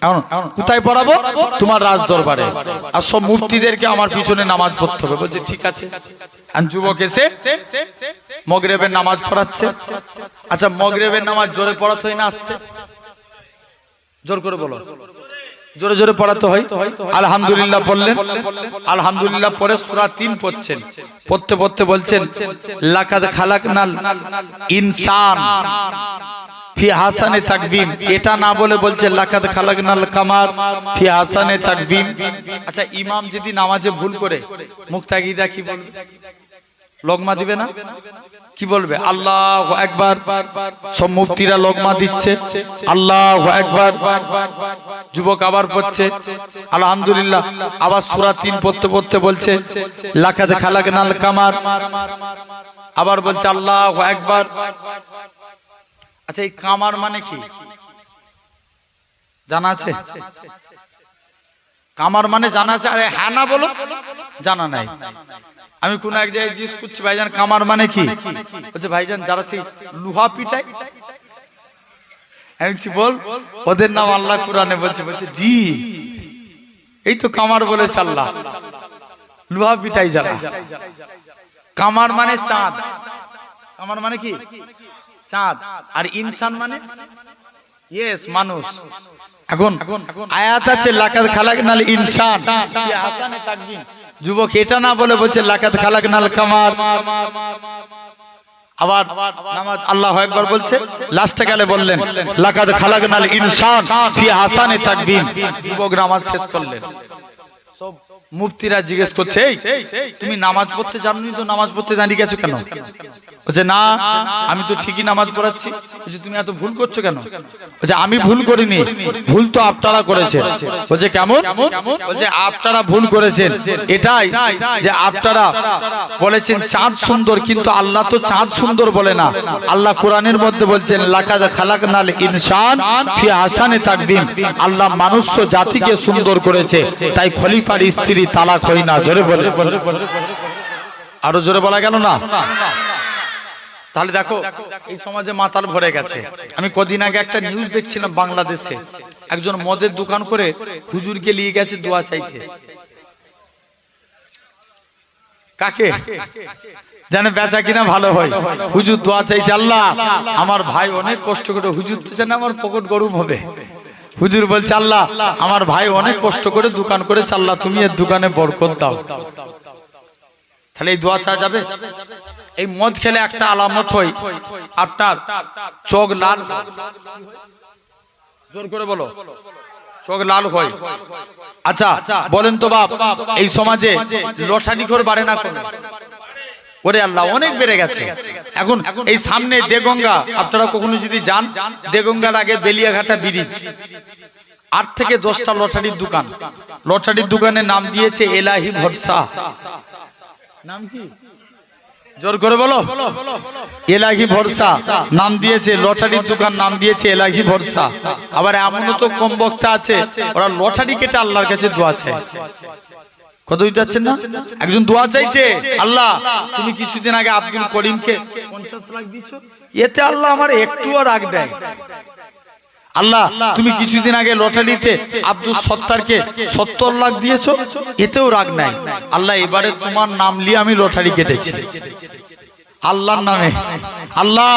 এখন কোথায় পড়াবো? তোমার রাজ দরবারে, আর সব মুফতিদেরকে আমার পিছনে নামাজ পড়তে হবে। বলছে, ঠিক আছে। আর যুবক এসে মাগরিবের নামাজ পড়াচ্ছে। আচ্ছা, মাগরিবের নামাজ জোরে পড়াতে হয় না আস্তে? জোর করে বলো। জোরে জোরে পড়াতে হয়। আলহামদুলিল্লাহ বললেন, আলহামদুলিল্লাহ পরে সূরা 3 পড়ছেন। পড়তে পড়তে বলছেন, লাকাদ খালাকনাল ইনসান ফি হাসানে তাকবীম। এটা না বলে বলছে লাকাদ খালাকনাল কামার ফি হাসানে তাকবীম। আচ্ছা, ইমাম যদি নামাজে ভুল করে মুক্তাকিদা কি বলবে? লগমা দিবে না? কি বলবে? আল্লাহু আকবার। সব মুফতিরা লগমা দিচ্ছে, আল্লাহু আকবার। যুবক আবার পড়ছে আলহামদুলিল্লাহ, আবার সূরা 3 পড়তে পড়তে বলছে লাকাদ খালাকনাল কামার, আবার বলছে আল্লাহু আকবার। আচ্ছা, এই কামার মানে কি জানা আছে? কামার মানে জানা আছে? আরে হ্যাঁ না বলো, জানা নাই। আমি কোন এক জায়গায় জিজ্ঞেস করছি, ভাইজান কামার মানে কি? বলছে, ভাইজান যারা সেই লোহা পিটায়। আমি বল, ওদের নাম আল্লাহ কোরআনে বলছে। বলছে, জি এই তো কামার বলেছে আল্লাহ, লোহা পিটাই যারা। কামার মানে চাঁদ। কামার মানে কি? চাঁদ। আর ইনসান মানে ইয়েস, মানুষ। এখন আয়াত আছে লাকাদ খালাকনাল ইনসান ফি হাসানে তাকবীম। যুবক এটা না বলে বলছে লাকাদ খালাকনাল কামার। আবার নামাজ আল্লাহু আকবার বলছে, লাস্টে গেলে বললেন লাকাদ খালাকনাল ইনসান ফি হাসানে তাকবীম। যুবক নামাজ শেষ করলেন। সব মুফতিরা জিজ্ঞেস করছে, তুমি নামাজ পড়তে জানোনি তো নামাজ পড়তে দাঁড়িয়ে গেছো কেন? বলছে, না আমি তো ঠিকই নামাজ পড়াচ্ছি। বলছে, তুমি এত ভুল করছো কেন? বলছে, আমি ভুল করিনি, ভুল তো আপনারা করেছেন। বলছে, কেমন? বলছে, আপনারা ভুল করেছেন এটাই যে আপনারা বলেছেন চাঁদ সুন্দর, কিন্তু আল্লাহ তো চাঁদ সুন্দর বলে না। আল্লাহ কোরআনের মধ্যে বলছেন লাকাদ খালাকনাল ইনসান ফি হাসানে তাকবীম। আল্লাহ মানুষ জাতিকে সুন্দর করেছে, তাই খলিফার স্ত্রী তালাক হয় না। জোরে বলে, আরো জোরে বলা গেল না? তাহলে দেখো, এই সমাজে মাতাল ভরে গেছে। আমি কদিন আগে একটা নিউজ দেখছিলাম, বাংলাদেশে একজন মদের দোকান করে হুজুরকে নিয়ে গেছে দোয়া চাইতে। কাকে জানে বেচা কিনা ভালো হয়। হুজুর দোয়া চাইছে, আল্লাহ আমার ভাই অনেক কষ্ট করে, হুজুর তো জানে আমার পকেট গরম হবে। হুজুর বলছে, আল্লাহ আমার ভাই অনেক কষ্ট করে দোকান করেছে, আল্লাহ তুমি এর দোকানে বরকত দাও। তাহলে এই দোয়া চা যাবে? এই মদ খেলে একটা আলামত হয়, আপনার চোখ লাল, জোর করে বলো, চোখ লাল হয়। আচ্ছা বলেন তো বাপ, এই সমাজে লটারিখোর বাড়ে না কমে? ওরে আল্লাহ, অনেক বেড়ে গেছে। এখন এই সামনে দেগঙ্গা, আপনারা কখনো যদি যান, দেগঙ্গার আগে বেলিয়াঘাটা ব্রিজ, 8 থেকে 10টা লটারির দোকান। লটারির দোকানের নাম দিয়েছে এলাহি ভরসা। নাম কি? জোর করে বলো। এলাহি ভরসা নাম দিয়েছে, লটারির দোকান নাম দিয়েছে এলাহি ভরসা। আবার এমনও তো কম বক্তা আছে, ওরা লটারি কেটে আল্লাহর কাছে দোয়া চায়। কত যাচ্ছেন না? একজন দোয়া চাইছে, আল্লাহ তুমি কিছুদিন আগে আব্দুল করিমকে 50 লাখ দিয়েছো, এতে আল্লাহ আমার একটুও রাগ দেয়। আল্লাহ তুমি কিছুদিন আগে লটারিতে আব্দুল সত্তারকে 70 লাখ দিয়েছো, এতেও রাগ নাই। আল্লাহ এবারে তোমার নাম নিয়ে আমি লটারি কেটেছি আল্লাহর নামে। আল্লাহ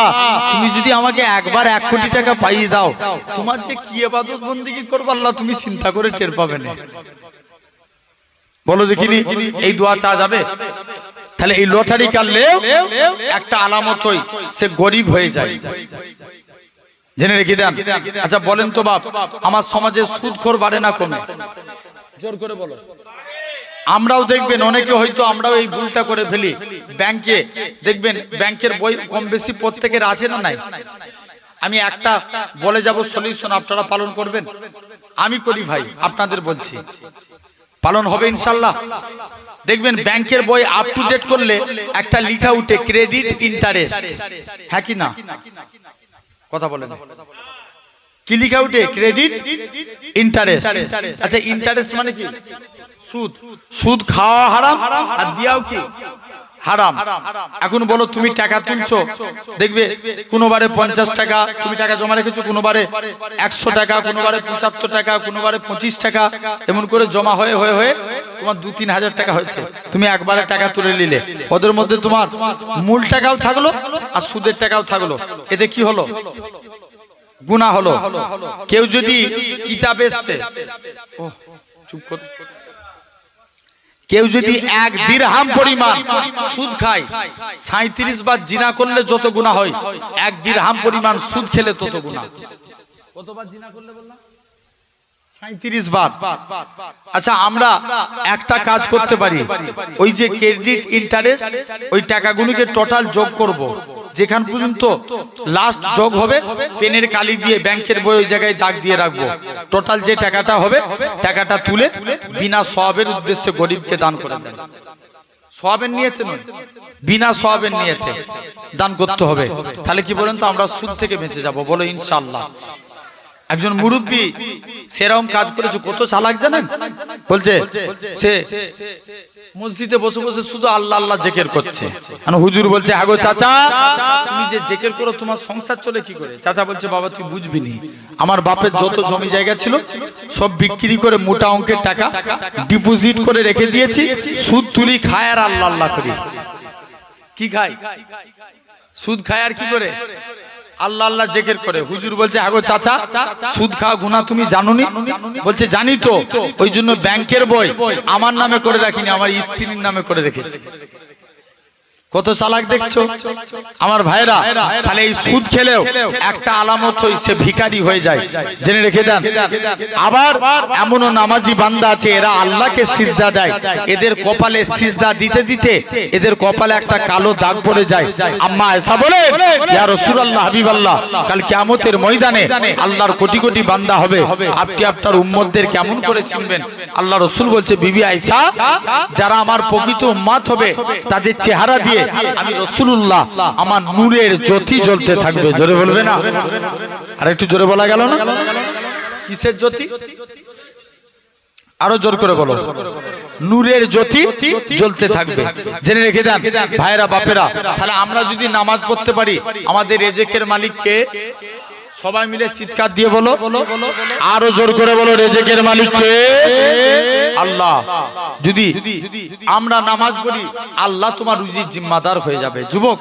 তুমি যদি আমাকে একবার 1 কোটি টাকা পাইয়ে দাও, তোমার যে কি ইবাদত বন্দেগী করব আল্লাহ তুমি চিন্তা করে টের পাবে না। বলো দেখিনি, এই দোয়া চা যাবে? তাহলে এই লটারি কাটলে একটা আলামত হই, সে গরিব হয়ে যায়, জেনে রেখে দেন। আচ্ছা বলেন তো বাপ, আমার সমাজে সুদখোর বাড়ে না কমে? জোর করে বলো। আমরাও দেখবেন অনেকে হয়তো আমরাও এই ভুলটা করে ফেলি। ব্যাংকে দেখবেন, ব্যাংকের বই কম বেশি প্রত্যেকের আছে না নাই? আমি একটা বলে যাব সলিউশন, আপনারা পালন করবেন? আমি করি ভাই, আপনাদের বলছি, পালন হবে ইনশাল্লাহ। দেখবেন ব্যাংকের বই আপ টু ডেট করলে একটা লিখা উঠে ক্রেডিট ইন্টারেস্ট, হ্যাঁ কি না? কথা বলেন, কি লিখা উঠে? Credit interest. আচ্ছা ইন্টারেস্ট মানে কি? সুদ। সুদ খাওয়া হারাম আর দিয়াও কি হারাম। এখন বলো, তুমি টাকা তুলছো, দেখবে কোনোবারে 50 টাকা তুমি টাকা জমা রেখেছো, কোনোবারে 100 টাকা, কোনোবারে 75 টাকা, কোনোবারে 25 টাকা, এমন করে জমা হয়ে হয়ে হয়ে তোমার 2-3 হাজার টাকা হয়েছে। তুমি একবারে টাকা তুলে নিলে, ওদের মধ্যে তোমার মূল টাকাও থাকলো আর সুদের টাকাও থাকলো, এতে কি হলো? গুনাহ হলো। কেউ যদি কিতাব এসছে, চুপ কর, কেউ যদি 1 দিরহাম পরিমাণ সুদ খায়, 37 বার জিনা করলে যত গুনাহ হয়, 1 দিরহাম পরিমাণ সুদ খেলে তত গুনাহ। কতবার জিনা করলে বললাম? 37 বার। আচ্ছা আমরা একটা কাজ করতে পারি, ওই যে ক্রেডিট ইন্টারেস্ট, ওই টাকাগুলোকে টোটাল যোগ করব, যেখান পর্যন্ত লাস্ট যোগ হবে পেনের কালি দিয়ে ব্যাংকের বই ওই জায়গায় দাগ দিয়ে রাখবো। টোটাল যে টাকাটা হবে, টাকাটা তুলে বিনা সওয়াবের উদ্দেশ্যে গরিবকে দান করে দেন। সওয়াবের নিয়তে নয়, বিনা সওয়াবের নিয়তে দান করতে হবে। তাহলে কি বলেন তো, আমরা সুদ থেকে বেঁচে যাব, বলো ইনশাআল্লাহ। একজন মুরব্বী সেরকম কাজ করেছে, কত চালাক জানেন? বলছে সে মসজিদে বসে বসে শুধু আল্লাহ আল্লাহ জিকির করছে। হুজুর বলছে, আগো চাচা তুমি যে জিকির করো তোমার সংসার চলে কি করে? চাচা বলছে, বাবা তুই বুঝবি নি, আমার বাপের যত জমি জায়গা ছিল সব বিক্রি করে মোটা অঙ্কের টাকা ডিপোজিট করে রেখে দিয়েছি, সুদ তুলি খায় আর আল্লাহ আল্লাহ করি। কি খায়? সুদ খায় আর কি করে? আল্লাহ আল্লাহ জিকির করে। হুজুর বলছে, আগো চাচা সুদ খাওয়া গুনাহ তুমি জানোনি? বলছে জানি তো, ওই জন্য ব্যাংকের বই আমার নামে করে রাখিনি, আমার স্ত্রীর নামে করে রেখেছি। কত চালাক দেখছো আমার ভাইরা। তাহলে এই সুদ খেলেও একটা আলামত হই, সে ভিখারি হয়ে যায়, জেনে রেখে দেন। আবার এমনও নামাজি বান্দা আছে, এরা আল্লাহকে সিজদা দেয়, এদের কপালে সিজদা দিতে দিতে এদের কপালে একটা কালো দাগ পড়ে যায়। আম্মা আয়েশা বলে, ইয়া রাসূলুল্লাহ, হাবিবাল্লাহ, কাল কিয়ামতের ময়দানে আল্লাহর কোটি কোটি বান্দা হবে, আপনি আপনার উম্মতদের কেমন করে চিনবেন? আল্লাহ রাসূল বলছে, বিবি আয়েশা, যারা আমার প্রকৃত উম্মত হবে তাদের চেহারা দিয়ে আমি রাসূলুল্লাহ আমার নূরের জ্যোতি জ্বলতে থাকবে। জোরে বলবে না? আর একটু জোরে বলা গেল না? কিসের জ্যোতি? আরো জোর করে বলো। নূরের জ্যোতি জ্বলতে থাকবে, জেনে রেখে দেন ভাইরা বাপেরা। তাহলে আমরা যদি নামাজ পড়তে পারি, আমাদের রেজেকের মালিককে সবাই মিলে চিৎকার দিয়ে বলো, আরো জোর করে বলো, রেজেকের মালিককে আল্লাহ যদি আমরা নামাজ পড়ি আল্লাহ তোমার রুজির জিম্মাদার হয়ে যাবে। যুবক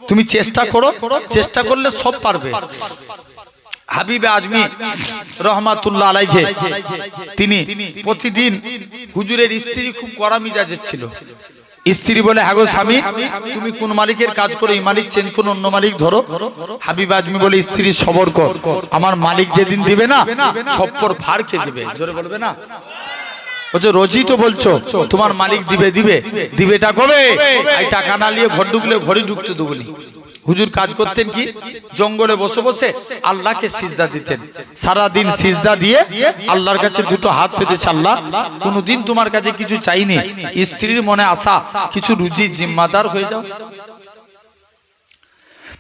তুমি চেষ্টা করো, চেষ্টা করলে সব পারবে। হাবিবে আজমি রহমাতুল্লাহ আলাইহি তিনি প্রতিদিন হুজুরের স্ত্রী খুব কড়া মিজাজের ছিল। স্ত্রী বলে, হ্যাঁ গো স্বামী, তুমি কোন মালিকের কাজ করো, এই মালিক চেঞ্জ করো, অন্য মালিক ধরো। হাবিব আজমি বলে, স্ত্রী সবর কর, আমার মালিক যেদিন দিবে না ছপ্পর ফাড় খেয়ে দিবে। জোরে বলবে না? বলছে রোজই তো বলছো তোমার মালিক দিবে দিবে, দিবেটা কবে? এই টাকা না নিয়ে ঘর ঢুকলে ঘরে ঢুকতে দেবনি। হুজুর কাজ করতেন কি, জঙ্গলে বসে বসে আল্লাহকে সিজদা দিতেন। সারা দিন সিজদা দিয়ে আল্লাহর কাছে দুটো হাত পেতেছে, আল্লাহ কোনদিন তোমার কাছে কিছু চাইনি, স্ত্রীর মনে আশা কিছু রুজির জিম্মাদার হয়ে যাও।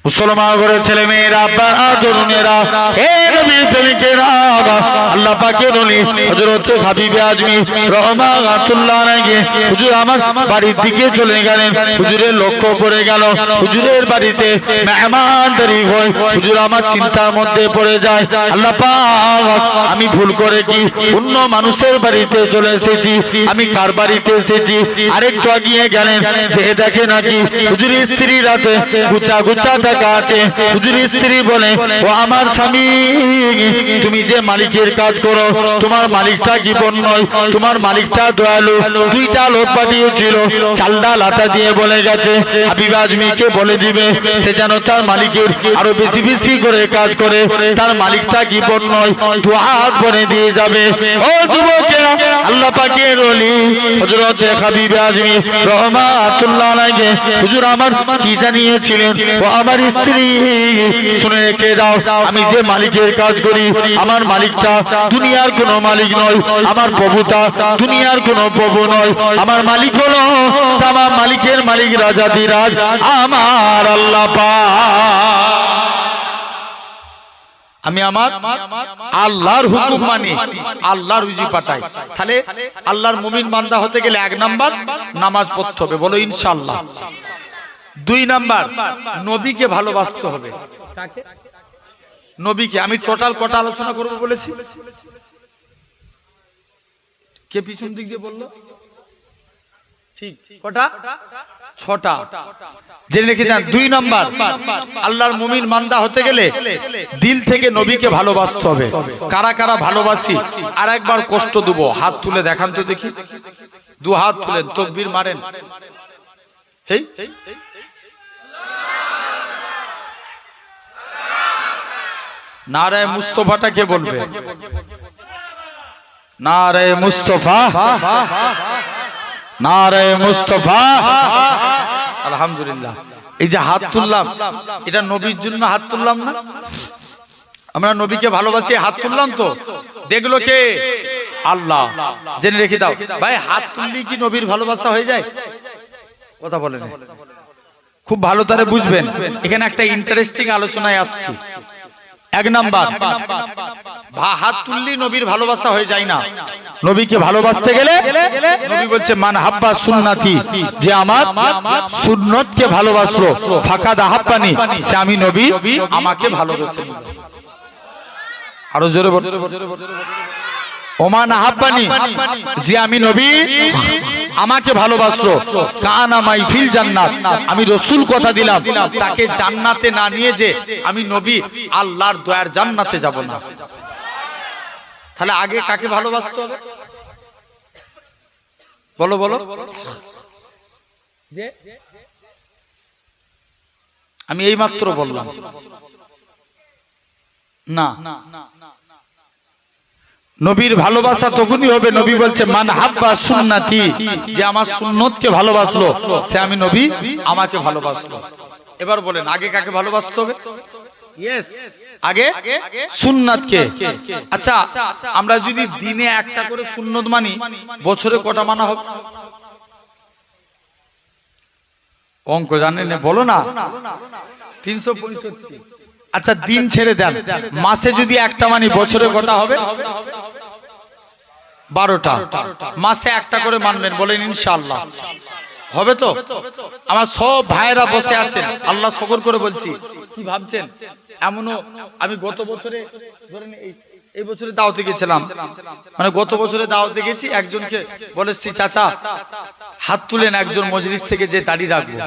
মুসলমান করে ছেলে মেয়েরা, আব্বারা, তরুণেরা, হে নবীর প্রেমিকেরা, আল্লাহ পাকের ওলি হযরত হাবিবে আজমি রহমাতুল্লাহ আলাইহি হুজুর আমার বাড়ির দিকে চলে গেলেন। হুজুরের লক্ষ্য পড়ে গেল, হুজুরের বাড়িতে মেহমানদারি হয়। হুজুর আমার চিন্তার মধ্যে পড়ে যায়, আল্লাহ পাক আমি ভুল করে কি অন্য মানুষের বাড়িতে চলে এসেছি, আমি কার বাড়িতে এসেছি? আরেকটু এগিয়ে গেলেন, যে দেখে নাকি হুজুরের স্ত্রী রাতে গুছা গুছা হুজুরের স্ত্রী বলে, ও আমার স্বামী, তুমি যে মালিকের কাজ করো তোমার মালিকটা কি নয়, তোমার মালিকটা দয়ালু, দুইটা লোক পাঠিয়েছিল, চাল ডাল আটা দিয়ে বলে গেছে হাবিব আজমিকে বলে দিবে সে যেন তার মালিকের আরো বেশি বেশি করে কাজ করে, তার মালিকটা কি নয়, দু হাত ভরে দিয়ে যাবে। ও যুবকেরা, আল্লাহ পাকের ওলি হযরত হাবিব আজমি রহমাতুল্লাহ আলাইহি হুজুর আমার কি জানিয়েছিলেন, ও আমার স্ত্রী শুনে রেখে দাও, আমি যে মালিকের কাজ করি আমার মালিকটা দুনিয়ার কোনো মালিক নয়, আমার প্রভুটা দুনিয়ার কোনো প্রভু নয়, আমার মালিক হলো তামাম মালিকের মালিক রাজাধিরাজ আমার আল্লাহ পাক। আমি আমার আল্লাহর হুকুম মানি, আল্লাহর রুজি পাঠাই। তাহলে আল্লাহর মুমিন বান্দা হতে গেলে 1 নাম্বার নামাজ পড়তে হবে, বলো ইনশাআল্লাহ। 2 নাম্বার নবীকে ভালোবাসতে হবে। নবীকে আমি টোটাল কটা আলোচনা করব বলেছি? কে পিছন দিক দিয়ে বললো? ঠিক কটা? 6টা। জেনে রেখে দেন। 2 নাম্বার আল্লাহর মুমিন বান্দা হতে গেলে দিল থেকে নবীকে ভালোবাসতে হবে। কারা কারা ভালোবাসি আর একবার কষ্ট দেবো, হাত তুলে দেখান তো দেখি। 2 হাত তুলেন, তাকবীর মারেন। হেই নারায়ে মুস্তাফাটা কে বলবে? নারায়ে মুস্তাফা, নারায়ে মুস্তাফা। আলহামদুলিল্লাহ। এই যে হাত তুললাম, এটা নবীর জন্য হাত তুললাম না? আমরা নবীকে ভালোবাসি, হাত তুললাম তো, দেখলো কে? আল্লাহ। জেনে রেখে দাও ভাই, হাত তুললেই কি নবীর ভালোবাসা হয়ে যায়? কথা বলেন, খুব ভালো তারে বুঝবেন। এখানে একটা ইন্টারেস্টিং আলোচনায় আসছি। 1 নাম্বার, হাত তুললেই নবীর ভালোবাসা হয়ে যায় না। নবীকে ভালোবাসতে গেলে নবী বলছে মান হাব্বা সুন্নতি, যে আমার সুন্নতকে ভালোবাসলো, ফাকাদ আহাব্বানি, সে আমি নবী আমাকে ভালোবাসে। আরো জোরে বল। ওমান আহাব্বানি, যে আমি নবী আমাকে ভালোবাসলো, কানা মাই ফিল জান্নাত, আমি রাসূল কথা দিলাম তাকে জান্নাতে না নিয়ে যে আমি নবী আল্লাহর দয়ার জান্নাতে যাব না। তাহলে আগে কাকে ভালোবাসতে হবে? বলো বলো। যে আমি এই মাত্র বললাম না, নবীর ভালোবাসা তখনই হবে, নবী বলছে মান হাব্বা সুন্নতি, যে আমার সুন্নতকে ভালোবাসলো সে আমি নবী আমাকে ভালোবাসলো। এবার বলেন আগে কাকে ভালোবাসতে হবে? ইয়েস, আগে সুন্নাতকে। আচ্ছা, আমরা যদি দিনে একটা করে সুন্নত মানি, বছরে কটা মানা হবে? অঙ্ক জানেন? বলো না। 365। আচ্ছা দিন ছেড়ে দেন, মাসে যদি একটা মানি বছরে কটা হবে? 12টা। মাসে একটা করে মানবেন, বলেন ইনশাআল্লাহ হবে তো? আমার সব ভাইয়েরা বসে আছেন, আল্লাহ শকর করে বলছি। কি ভাবছেন? এমনও আমি গত বছরে ধরেন এই এই বছরে দাওয়াতে গেছিলাম, মানে গত বছরে দাওয়াতে গেছি, একজনকে বলেছি চাচা হাত তুলেন, একজন মজলিস থেকে যে দাড়ি রাখবো,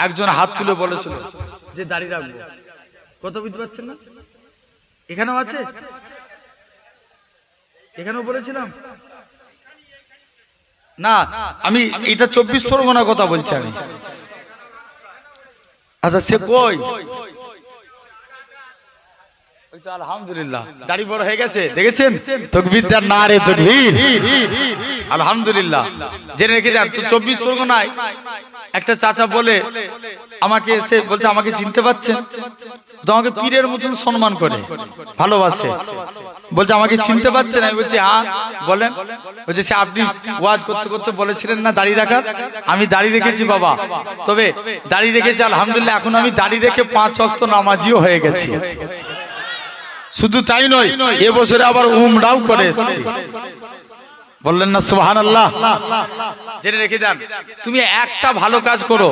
একজন হাত তুলে বলেছিল যে দাড়ি রাখবো। কথা বুঝতে পারছেন না? এখানেও আছে, এখানেও বলেছিলাম না, আমি এটা 24 পরগনার কথা বলছি আমি। আচ্ছা সে কই? আলহামদুলিল্লাহ দাড়ি বড় হয়ে গেছে, দেখেছেন? তাকবীর দেন, নারে তাকবীর। আলহামদুলিল্লাহ। জেনে রেখে দেন তো 24 পরগনায় একটা চাচা বলে আমাকে এসে বলছে আমাকে চিনতে পাচ্ছেন তো? আমাকে পীরের মতন সম্মান করে, ভালোবাসে। বলছে আমাকে চিনতে পাচ্ছেন? আমি বলছি হ্যাঁ বলেন। বলছে সে আপনি ওয়াজ করতে করতে বলেছিলেন না দাড়ি রাখার, আমি দাড়ি রেখেছি বাবা, তবে দাড়ি রেখেছি আলহামদুলিল্লাহ, এখন আমি দাড়ি রেখে 5 ওয়াক্ত নামাজিও হয়ে গেছি। শুধু তাই নয়, এবছরে আবার উমরাও করে এসেছি। বললেন না সুবহানাল্লাহ? জেনে রেখে দেন, তুমি একটা ভালো কাজ করো,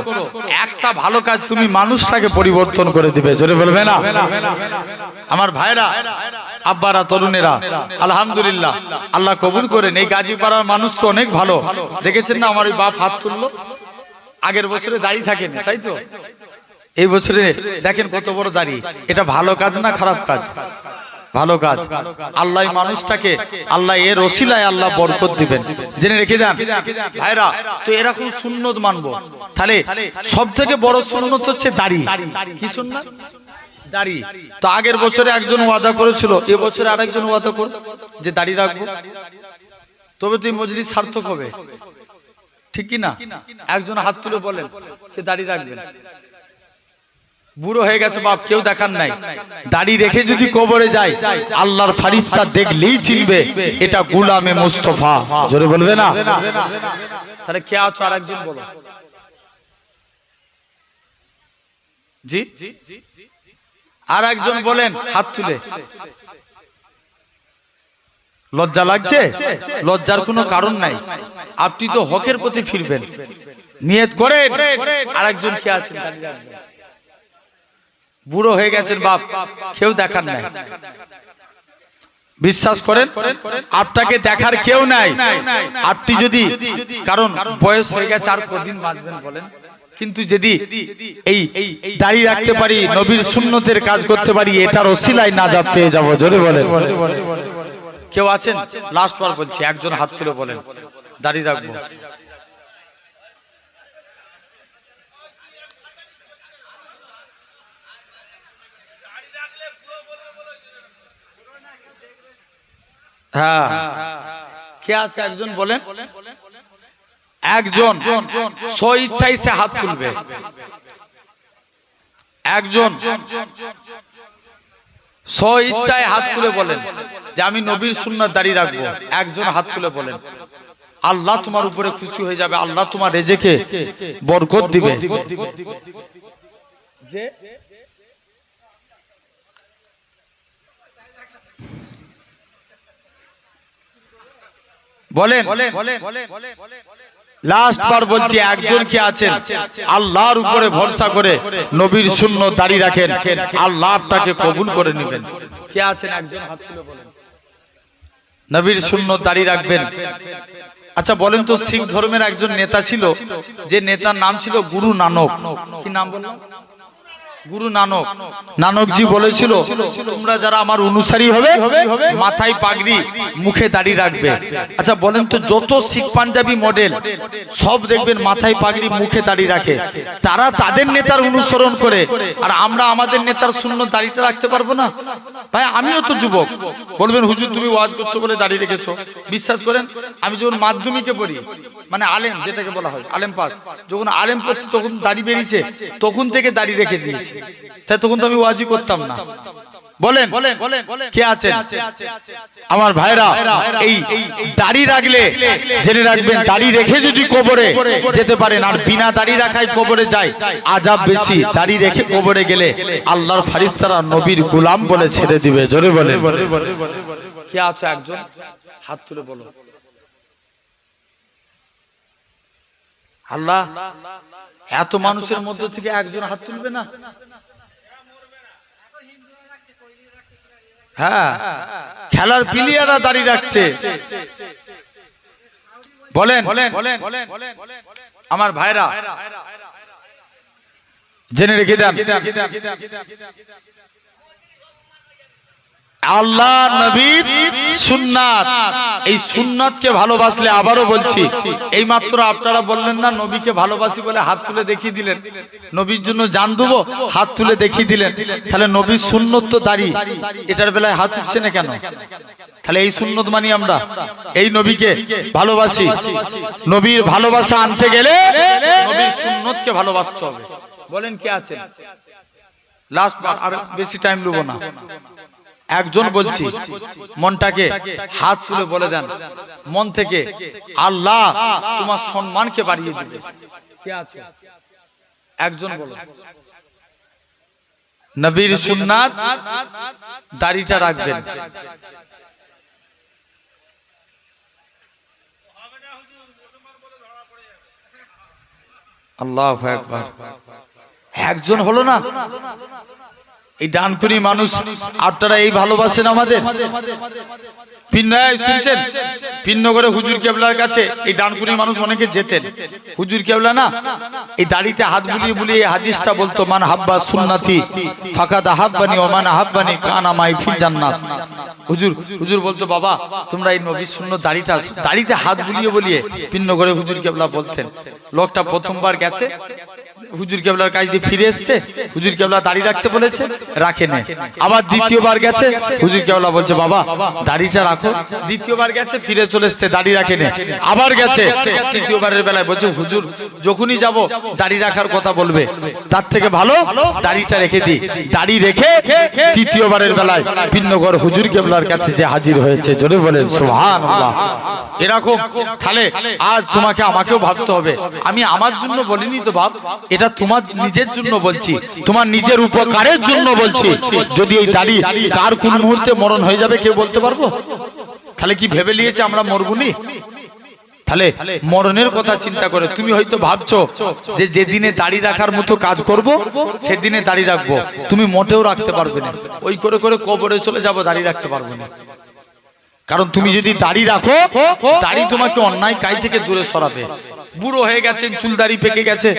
একটা ভালো কাজ তুমি মানুষটাকে পরিবর্তন করে দিবে। জোরে বলবে না? আমার ভাইরা, আব্বারা, তরুণেরা, আলহামদুলিল্লাহ আল্লাহ কবুল করেন। এই গাজীপাড়ার মানুষ তো অনেক ভালো, দেখেছেন না? আমার ওই বাপ হাত তুললো, আগের বছরে দাড়ি থাকেনি, তাই তো? এই বছরে দেখেন কত বড় দাড়ি। এটা ভালো কাজ না খারাপ কাজ? ভালো কাজ। আল্লাহ মানুষটাকে, আল্লাহ এর ওসিলায় আল্লাহ বরকত দিবেন। জেনে রেখে দেন ভাইরা, তো এরকম সুন্নত মানবো। তাহলে সব থেকে বড় সুন্নত হচ্ছে দাড়ি। কি সুন্নাত? দাড়ি। তো আগের বছরে একজন ওয়াদা করেছিল, এবছরে আরেকজন ওয়াদা করো যে দাড়ি রাখবো, তবে তুই মজলিস সার্থক হবে, ঠিক কি না? একজন হাত তুলে বলেন যে দাড়ি রাখবেন। বুড়ো হয়ে গেছে বাপ, কেউ দেখার নাই, দাড়ি রেখে যদি কবরে যায় আল্লাহর ফারিস্তা দেখলেই চিনবে এটা গোলামে মুস্তাফা। জোরে বলবে না? তাহলে কে আছো আরেকজন বলো। জি আর একজন বলেন হাত তুলে। লজ্জা লাগছে? লজ্জার কোনো কারণ নাই, আপনি তো হকের প্রতি ফিরবেন, নিয়ত করেন। আরেকজন কে আছেন? বুড়ো হয়ে গেছেন বাপ, কেউ দেখার নাই, বিশ্বাস করেন আপনাকে দেখার কেউ নাই। আপনি যদি, কারণ বয়স হয়ে গেছে, আর কদিন বাঁচবেন বলেন? কিন্তু যদি এই দাড়ি রাখতে পারি, নবীর সুন্নতের কাজ করতে পারি, এটার ওসিলায় নাজাত পেয়ে যাব। জোরে বলেন। কেউ আছেন? লাস্ট বার বলছি, একজন হাত তুলে বলেন দাড়ি রাখবো। হ্যাঁ কে আছে? একজন বলেন। একজন স্ব ইচ্ছায় সে হাত তুলবে, একজন স্ব ইচ্ছায় হাত তুলে বলেন যে আমি নবীর সুন্নাত দাড়ি রাখবো। একজন হাত তুলে বলেন, আল্লাহ তোমার উপরে খুশি হয়ে যাবে, আল্লাহ তোমার রেজেকে বরকত দিবে। বলেন লাস্ট বার বলছি, একজন কি আছেন আল্লাহর উপরে ভরসা করে নবীর সুন্নাত দাড়ি রাখেন, আল্লাহ আপনাকে কবুল করে নেবেন? কে আছেন? একজন হাত তুলে বলেন নবীর সুন্নাত দাড়ি রাখবেন। আচ্ছা বলেন তো, শিখ ধর্মের একজন নেতা ছিল, যে নেতার নাম ছিল গুরু নানক। কি নাম বললাম? গুরু নানক। নানকজি বলেছিল তোমরা যারা আমার অনুসারী হবে মাথায় পাগড়ি, মুখে দাড়ি রাখবে। আচ্ছা বলেন তো, যত শিখ পাঞ্জাবি মডেল সব দেখবেন মাথায় পাগড়ি, মুখে দাড়ি রাখে, তারা তাদের নেতার অনুসরণ করে, আর আমরা আমাদের নেতার সুন্নাত দাড়িটা রাখতে পারবো না? ভাই আমিও তো যুবক, বলবেন হুজুর তুমি ওয়াজ করছো বলে দাড়ি রেখেছো। বিশ্বাস করেন আমি যখন মাধ্যমিকে পড়ি, মানে আলেম যেটাকে বলা হয়, আলেম পাস, যখন আলেম পড়ছি তখন দাড়ি বেরিয়েছে, তখন থেকে দাড়ি রেখে দিয়েছি। তাই তখন তো আমি ওয়াজি করতাম না। বলেন কে আছেন? আমার ভাইরা, এই দাড়ি রাখলে জেনে রাখবেন, দাড়ি রেখে যদি কবরে যেতে পারেন, আর বিনা দাড়ি রাখায় কবরে যায় আযাব বেশি। দাড়ি রেখে কবরে গেলে আল্লাহর ফারিস্তারা নবীর গোলাম বলে ছেড়ে দিবে। জোরে বলেন। কে আছে? একজন হাত তুলে বলো। আল্লাহ, এত মানুষের মধ্য থেকে একজন হাত তুলবে না? হ্যাঁ, খেলার প্লেয়াররা দাড়ি রাখছে। বলেন আমার ভাইরা, জেনে রেখে দেন, আল্লাহ নবীর সুন্নাত, এই সুন্নাতকে ভালোবাসলে, আবারও বলছি, এই মাত্র আপনারা বললেন না নবীকে ভালোবাসি বলে হাত তুলে দেখিয়ে দিলেন, নবীর জন্য জান দেবো হাত তুলে দেখিয়ে দিলেন, তাহলে নবীর সুন্নত তো দাড়ি, এটার বেলায় হাত উঠছে না কেন? তাহলে এই সুন্নত মানি আমরা, এই নবীকে ভালোবাসি। নবীর ভালোবাসা আনতে গেলে নবীর সুন্নতকে ভালোবাসতে হবে। বলেন কে আছে? লাস্ট বার, আর বেশি টাইম নেব না। একজন বলছি, মনটাকে হাত তুলে বলে দেন মন থেকে, আল্লাহ তোমার সম্মানকে বাড়িয়ে দিবে। কে আছে? একজন বলো। নবীর সুন্নাত, দাড়িটা রাখবেন। আল্লাহু আকবার। একজন হলো না? এই ডানকুনি মানুষ, আপনারা এই ভালোবাসেন আমাদের। পিন্নায় শুনছেন, পিন্নগরে হুজুর কেবলার কাছে এই ডানকুনি মানুষ অনেকে যেতেন। হুজুর কেবলা না এই দাড়িতে হাত বুলিয়ে বুলিয়ে হাদিসটা বলতো, মান হাব্বা সুন্নতি ফাকাদ আহাব্বানি ওয়া মান আহাব্বানি কানা মাই ফিল জান্নাত। হুজুর বলতো, বাবা তোমরা এই নবীর সুন্নত দাড়িতে হাত বুলিয়ে বুলিয়ে পিন্নগরে হুজুর কেবলা বলতেন। লোকটা প্রথমবার গেছে, হুজুর কেবলার কাছ দিয়ে ফিরে এসছে, হুজুর কেবলা দাড়ি রাখতে বলেছে, রাখে না। আবার দ্বিতীয়বার গেছে, হুজুর কেবলা বলছে, বাবা দাড়িটা রাখো। দ্বিতীয়বার গেছে, ফিরে চলে এসছে, দাড়ি রাখে না। আবার গেছে, তৃতীয়বারের বেলায় বলছে, হুজুর যখনই যাব দাড়ি রাখার কথা বলবে, তার থেকে ভালো দাড়িটা রেখে দিই। দাড়ি রেখে তৃতীয়বারের বেলায় পিন্নগর হুজুর কেবলার কাছে যে হাজির হয়েছে, জোরে বলেন সুবহানাল্লাহ। এরকম তাহলে আজ তোমাকে আমাকেও ভাবতে হবে। আমি আমার জন্য বলিনি তো ভাব, এটা তোমার নিজের জন্য বলছি, তোমার নিজের উপকারের জন্য বলছি। যদি এই দাড়ি কার কোন মুহূর্তে মরণ হয়ে যাবে কেউ বলতে পারবো? তাহলে কি ভেবে নিয়েছে আমরা মরবুনি? তাহলে মরণের কথা চিন্তা করে তুমি হয়তো ভাবছো যে যেদিনে দাড়ি রাখার মতো কাজ করব সেদিনে দাড়ি রাখবো, তুমি মোটেও রাখতে পারবে না। ওই করে করে কবরে চলে যাব, দাড়ি রাখতে পারবে না। কারণ তুমি যদি দাড়ি রাখো, দাড়ি তোমাকে অন্যায় কাজ থেকে দূরে সরাবে। বুড়ো হয়ে গেছেন, চুল দাড়ি পেকে গেছে,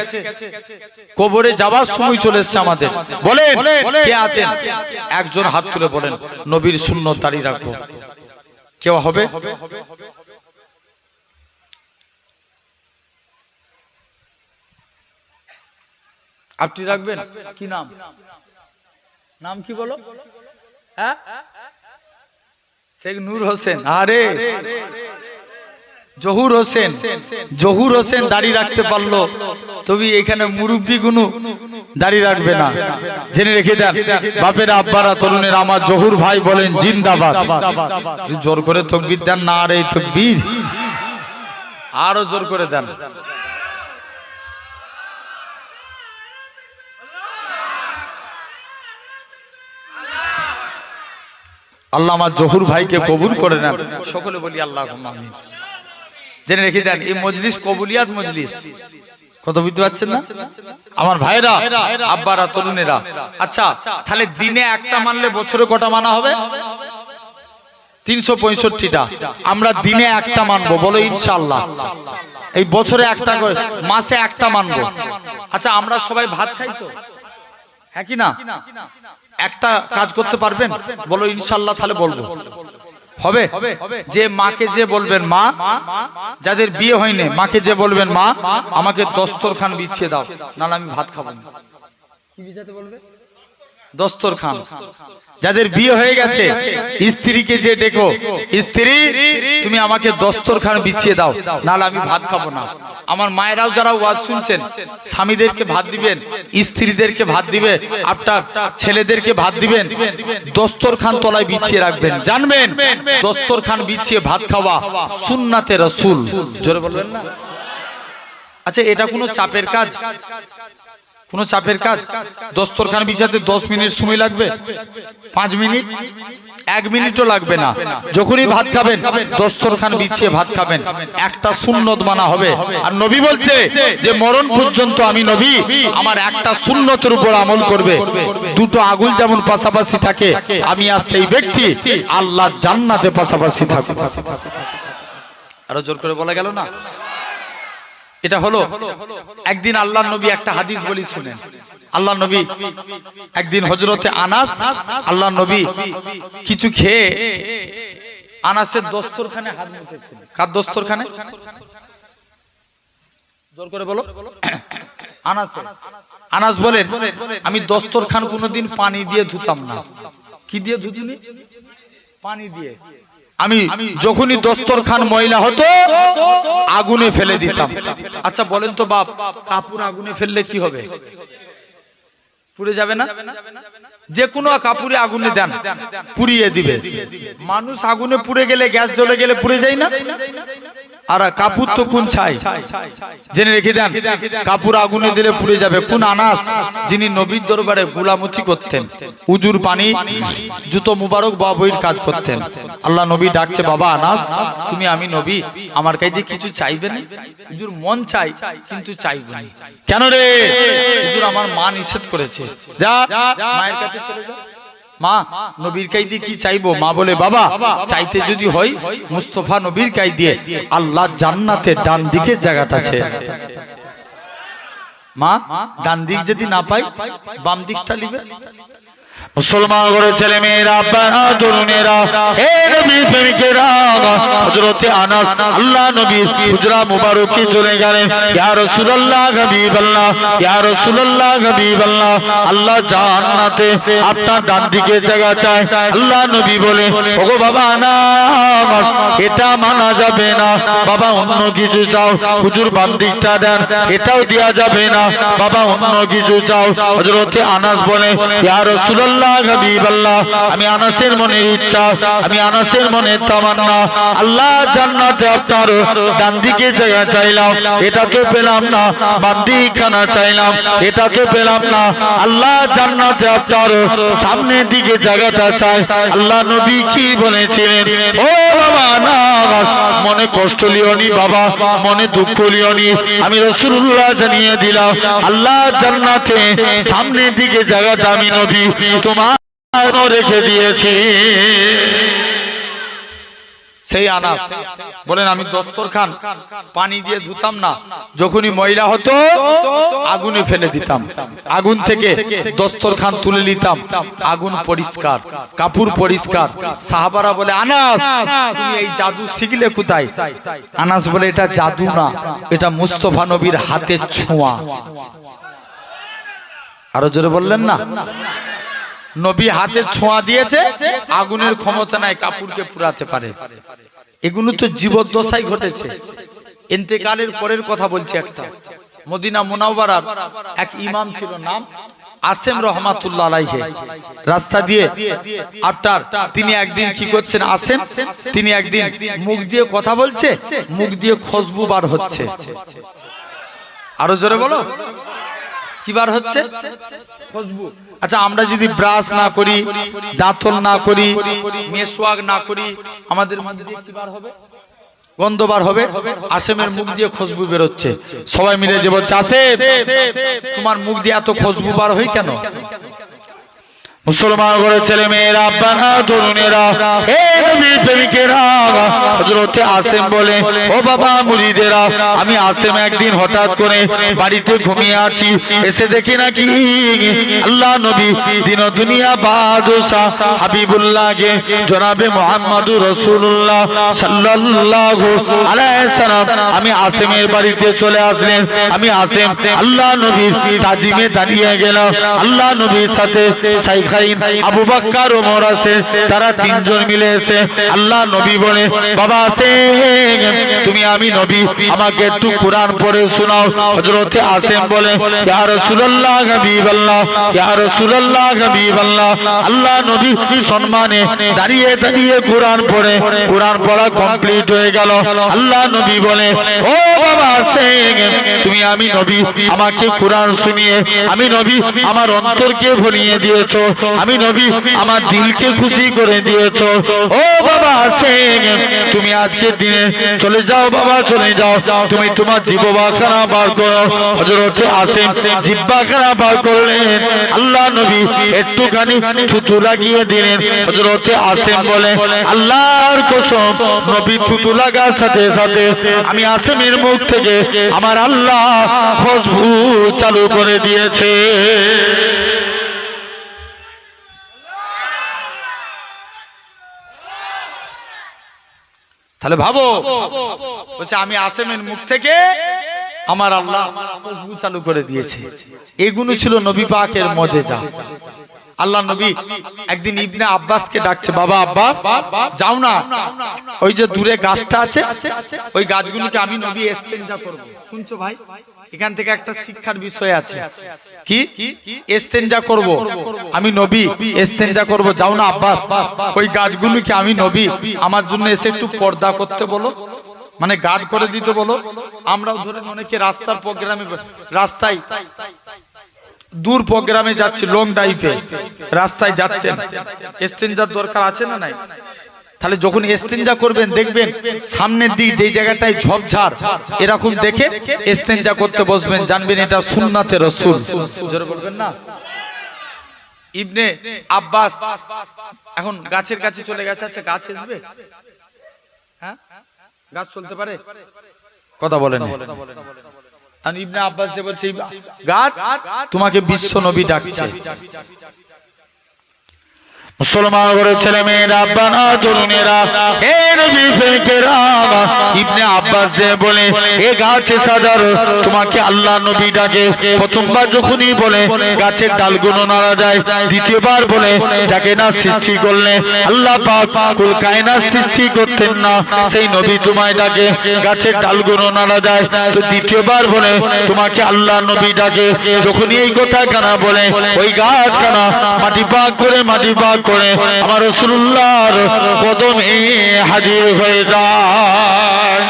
কবরে যাবার সময় চলে এসছে আমাদের। বলেন কে আছেন? একজন হাত তুলে বলেন নবীর সুন্নত দাড়ি রাখবো। কেউ হবে? আপনি রাখবেন? কি নাম? নাম কি বলো? হ্যাঁ, শেখ নূর হোসেন। আরে জহুর হোসেন, জহুর হোসেন দাড়ি রাখতে পারলো, তবে এখানে মুরব্বী গুনু দাড়ি রাখবে না। জেনে রেখে দেন বাপেরা, আব্বারা, তরুণের, আমার জহুর ভাই বলেন জিন্দাবাদ। জোর করে তাকবীর দেন না, আরে তাকবীর, আরো জোর করে দেন। আল্লাহ আমার জহুর ভাইকে কবুল করে নেন, সকলে বলি আল্লাহুম্মা আমিন। জেনে রেখে দেন এই মজলিস কবুলিয়াত মজলিস। কত বুঝতে পারছেন না আমার ভাইরা, আব্বারা, তরুণেরা? আচ্ছা তাহলে দিনে একটা মানলে বছরে কটা মানা হবে? 365টা। আমরা দিনে একটা মানবো, বলো ইনশাআল্লাহ। এই বছরে একটা করে, মাসে একটা মানবো। আচ্ছা আমরা সবাই ভাত খাই তো, হ্যাঁ কি না? একটা কাজ করতে পারবেন? বলো ইনশাআল্লাহ। তাহলে বলবো হবে যে মাকে যে বলবেন, মা যাদের বিয়ে হয়নি, মাকে যে বলবেন, মা আমাকে দস্তরখান বিছিয়ে দাও, নাহলে আমি ভাত খাবো না। কি বিছাতে বলবে? দস্তরখান। যাদের বিয়ে হয়ে গেছে স্ত্রীকে যে ডেকো, স্ত্রী তুমি আমাকে দস্তরখান বিছিয়ে দাও, নাহলে আমি ভাত খাবো না। আমার মায়েরাও যারা ওয়াজ শুনছেন, স্বামীদেরকে ভাত দিবেন, স্ত্রীদেরকে ভাত দিবে, আপনার ছেলেদেরকে ভাত দিবেন, দস্তরখান তলায় বিছিয়ে রাখবেন। জানবেন দস্তরখান বিছিয়ে ভাত খাওয়া সুন্নাতে রাসূল। জোরে বলবেন না? আচ্ছা এটা কোনো চাপের কাজ? কোনো চাপের কাজ? দস্তরখান বিছাতে 10 মিনিট সময় লাগবে? 5 মিনিট? 1 মিনিটও লাগবে না। যখনই ভাত খাবেন দস্তরখান বিছিয়ে ভাত খাবেন, একটা সুন্নত মানা হবে। আর নবী বলছে যে মরণ পর্যন্ত আমি নবী আমার একটা সুন্নতের উপর আমল করবে। দুটো আগুন যেমন পাশাপাশি থাকে, আমি আর সেই ব্যক্তি আল্লাহ জান্নাতে পাশাপাশি থাকব। আরো জোর করে বলা গেল না? এটা হলো একদিন আল্লাহর নবী, একটা হাদিস বলি শুনেন। আল্লাহর নবী একদিন হযরতে আনাস, আল্লাহর নবী কিছু খেয়ে আনাসের দস্তরখানে হাত মুছেছিলেন। কার দস্তরখানে? জোর করে বলো। আনাস বলেন আমি দস্তরখান কোনোদিন পানি দিয়ে ধুতাম না। কি দিয়ে ধুতিনি? পানি দিয়ে। আমি যখনই দস্তরখান ময়লা হতো আগুনে ফেলে দিতাম। আচ্ছা বলেন তো বাপ, কাপড় আগুনে ফেললে কি হবে? পুড়ে যাবে না? যে কোনো কাপড়ে আগুনে দেন, পুড়িয়ে দিবে। মানুষ আগুনে পুড়ে গেলে, গ্যাস জ্বলে গেলে পুড়ে যায় না? আর কাপড় তো কোন ছাই, জেনে রেখে দেন, কাপড় আগুনে দিলে পুড়ে যাবে। কোন আনাস? যিনি নবীর দরবারে গোলামতি করতেন, উজুর পানি, জুতো মুবারক বা বইয়ের কাজ করতেন। আল্লাহ নবী ডাকছে, বাবা আনাস, তুমি আমি নবী, আমার কাছে কিছু চাইবে না? হুজুর মন চাই কিন্তু চাইবে না। কেন রে? হুজুর আমার মা নিষেধ করেছে। যা মায়ের কাছে চলে যা। মা, নবীর কাইদি কি চাইবো? মা বলে, বাবা চাইতে যদি হয় মুস্তাফা নবীর কাই দিয়ে আল্লাহ জান্নাতে ডান দিকে জায়গাটা আছে। মা, ডান দিক যদি না পাই বাম দিকটা নিবে। মুসলমান ঘরের ছেলে মেয়েরা, আব্বারা, তরুণেরা, হে নবীর প্রেমিকেরা, হযরতে আনাস আল্লাহ নবীর হুজরা মুবারকে চলে গেলেন। ইয়া রাসূলুল্লাহ, হাবিবাল্লাহ, ইয়া রাসূলুল্লাহ, হাবিবাল্লাহ, আল্লাহ জান্নাতে আপনার ডান দিকে জায়গা চায়। আল্লাহ নবী বলে, ওগো বাবা আনাস, এটা মানা যাবে না। বাবা অন্য কিছু চাও। হুজুর বাম দিকটা দেন, এটাও দেয়া যাবে না। বাবা অন্য কিছু চাও। হযরতে আনাস বলে, ইয়া রাসূলুল্লাহ, হাবিবাল্লাহ, আমি আনাসের মনের ইচ্ছা, আমি আনাসের মনের তামান্না, আল্লাহ জান্নাতে আপনার ডান দিকে জায়গা চাইলাম, এটা তো পেলাম না। বাম দিকখানা চাইলাম, এটা তো পেলাম না। আল্লাহ জান্নাতে আপনার সামনের দিকে জায়গাটা চাই। আল্লাহ নবী কি বলেছিলেন? ও বাবা আনাস, মনে কষ্ট লিওনি বাবা, মনে দুঃখ লিওনি। আমি রাসূলুল্লাহ জানিয়ে দিলাম, আল্লাহ জান্নাতে সামনের দিকে জায়গাটা আমি নবী তোমার রেখে দিয়েছি। সেই আনাস বলেন, আমি দস্তরখান পানি দিয়ে ধুতাম না, যখনই ময়লা হতো আগুনে ফেলে দিতাম। আগুন থেকে দস্তরখান তুলে নিতাম, আগুন পরিষ্কার, কাপড় পরিষ্কার। সাহাবারা বলে, আনাস তুমি এই জাদু শিখলে কোথায়? আনাস বলে, এটা জাদু না, এটা মুস্তাফা নবীর হাতের ছোঁয়া। আরো জোরে বললেন না? নবী হাতে ছোঁয়া দিয়েছে, আগুনের ক্ষমতা নাই কাপড়কে পুরাতে পারে। এগুলো তো জীবদ্দশায় ঘটেছে। ইন্তেকালের পরের কথা বলছি। একটা মদিনা মুনাওয়ারার এক ইমাম ছিল, নাম আসেম রহমাতুল্লাহ আলাইহি। রাস্তা দিয়ে আপনার তিনি একদিন কি করছেন? আসেম তিনি একদিন মুখ দিয়ে কথা বলছে, মুখ দিয়ে খুশবু বার হচ্ছে। আরো জোরে বলো, কি বার হচ্ছে? খুশবু। আচ্ছা, আমরা যদি ব্রাশ না করি, দাঁতন না করি, মেসওয়াক না করি, আমাদের মধ্যে দিয়ে কি বার হবে? গন্ধ বার হবে। আসেমের মুখ দিয়ে খুশবু বের হচ্ছে। সবাই মিলে যে বলছে, আসেম তোমার মুখ দিয়ে এত খুশবু বার হয় কেন? মুসলমান ঘরের ছেলে মেয়েরা, আব্বারা, তরুণেরা, হে নবীর প্রেমিকেরা, হযরতে আসেম বলে, ও বাবা মুরিদেরা, আমি আসেম একদিন হঠাৎ করে বাড়িতে ঘুমিয়ে আছি, এসে দেখি নাকি আল্লাহ নবী দিন দুনিয়া বাদশাহ হাবিবুল্লাহকে জনাবে মুহাম্মদুর রাসূলুল্লাহ সাল্লাল্লাহু আলাইহি সাল্লাম আমি আসেমের বাড়িতে চলে আসলেন। আমি আসেম আল্লাহ নবীর তাজিমে দাঁড়িয়ে গেলাম। আল্লাহ নবীর সাথে আবু বকর ওমর আছে, তারা তিনজন মিলে এসে আল্লাহ নবী বলে, বাবা আসেম তুমি আমি নবী, আমাকে একটু কোরআন পড়ে শোনাও। হযরতে আসেম বলে, ইয়া রাসূলুল্লাহ, হাবিবাল্লাহ, ইয়া রাসূলুল্লাহ, হাবিবাল্লাহ। আল্লাহ নবী সম্মানে দাঁড়িয়ে দাঁড়িয়ে কোরআন পড়ে, কোরআন পড়া কমপ্লিট হয়ে গেল। আল্লাহ নবী বলে, ও বাবা আসেম তুমি আমি নবী, আমাকে কোরআন শুনিয়ে আমি নবী আমার অন্তরকে ভরিয়ে দিয়েছো। আমি নবী আমার দিলকে খুশি করে দিয়েছো। ও বাবা আসেন, তুমি আজকের দিনে চলে যাও বাবা, চলে যাও। তুমি তোমার জিহ্বাখানা বার করো। হযরতে আসেন জিহ্বাখানা বার করলেন, আল্লাহ নবী একটুখানি থুতু লাগিয়ে দিলেন। হযরতে আসেন বলে, আল্লাহর কসম, নবী থুতু লাগার সাথে সাথে আমি আসেমের মুখ থেকে আমার আল্লাহ খুশবু চালু করে দিয়েছে। তাহলে ভাবো, বলছে আমি আসেমের মুখ থেকে আমার আল্লাহ খুশবু চালু করে দিয়েছে। এগুলো ছিল নবী পাকের মুজিজা। আল্লাহ নবী একদিন ইবনে আব্বাসকে ডাকছে, বাবা আব্বাস যাও না, ওই যে দূরে গাছটা আছে ওই গাছগুলোকে আমি নবী ইস্তেঞ্জা করব। শুনছো ভাই, এখান থেকে একটা শিক্ষার বিষয় আছে। কি ইস্তেঞ্জা করব, আমি নবী ইস্তেঞ্জা করব, যাও না আব্বাস ওই গাছগুলোকে আমি নবী আমার জন্য এসে একটু পর্দা করতে বলো, মানে গার্ড করে দিতে বলো। আমরাও ধরেন অনেকে রাস্তার প্রোগ্রামে, রাস্তায় দূর প্রোগ্রামে যাচ্ছি, লং ড্রাইভে রাস্তায় যাচ্ছেন, ইস্তেঞ্জার দরকার আছে না নাই? তাহলে যখন ইস্তেঞ্জা করবেন দেখবেন সামনের দিক যে জায়গাটায় ঝোপঝাড় এরকম দেখে ইস্তেঞ্জা করতে বসবেন, জানবেন এটা সুন্নাতে রাসূল। জোরে বলবেন না? ইবনে আব্বাস এখন গাছের কাছে চলে গেছে। আচ্ছা গাছ আসবে? হ্যাঁ, গাছ চলতে পারে? কথা বলেন। আর ইবনে আব্বাস যে বলছে, গাছ তোমাকে বিশ্ব নবী ডাকছে। মুসলমান ঘরের ছেলে মেয়েরা, আব্বানা তরুণেরা, হে নবী ফেকেরা, ইবনে আব্বাস যে বলে এ গাছে সাজার তোমাকে আল্লাহ নবী ডাকে। প্রথমবার যখনই বলে গাছের ডালগুলো নাড়া যায়, দ্বিতীয়বার বলে যাকে না সৃষ্টি করলে আল্লাহ পাক কুল কায়নাত সৃষ্টি করতেন না সেই নবী তোমায় ডাকে, গাছের ডালগুলো নাড়া যায়। তো দ্বিতীয়বার বলে তোমাকে আল্লাহ নবী ডাকে। যখনই এই কথা কানা বলে ওই গাছ কানা মাটি পাক করে আমার রাসূলুল্লাহর কদমে হাজির হয়ে যায়।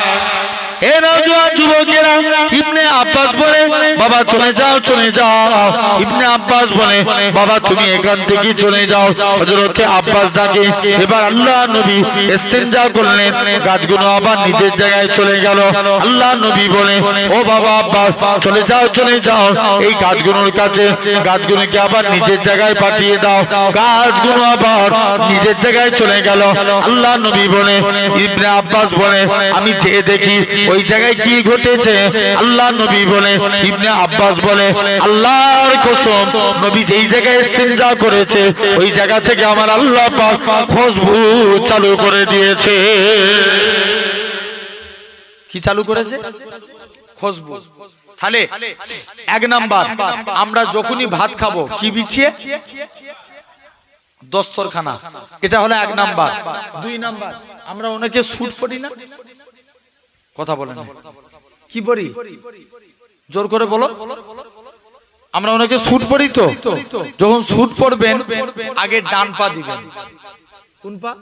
এ নওজোয়ান যুবকেরা, ইবনে আব্বাস বলে বাবা চলে যাও, চলে যাও। ইবনে আব্বাস বলে বাবা তুমি এখান থেকে চলে যাও। হযরতে আব্বাস ডাকে, এবার আল্লাহ নবী ইস্তেঞ্জা করলেন, গাছগুলো আবার নিজের জায়গায় চলে গেল। আল্লাহ নবী বলে, ও বাবা আব্বাস চলে যাও, চলে যাও এই গাছগুলোর কাছে, গাছগুলোকে আবার নিজের জায়গায় পাঠিয়ে দাও। গাছগুলো আবার নিজের জায়গায় চলে গেল। আল্লাহ নবী বলে, ইবনে আব্বাস বলে আমি চেয়ে দেখি ওই জায়গায় কি ঘটেছে। আল্লাহ নবী বলে, ইবনে আব্বাস বলে আল্লাহর কসম, নবী যেই জায়গায় ইস্তেঞ্জা করেছে ওই জায়গা থেকে আমার আল্লাহ পাক খুশবু চালু করে দিয়েছে। কি চালু করেছে? খুশবু। তাহলে এক নাম্বার, আমরা যখনই ভাত খাবো কি বিছিয়ে? দস্তরখানা। এটা হলো এক নাম্বার। দুই নাম্বার, আমরা অনেকে স্যুট পরি না? কথা বলেন, কি পরি? জোর করে বলো। আমরা অনেকে স্যুট পরি তো, যখন স্যুট পরবেন আগে ডান পা দিবেন। কোন পা?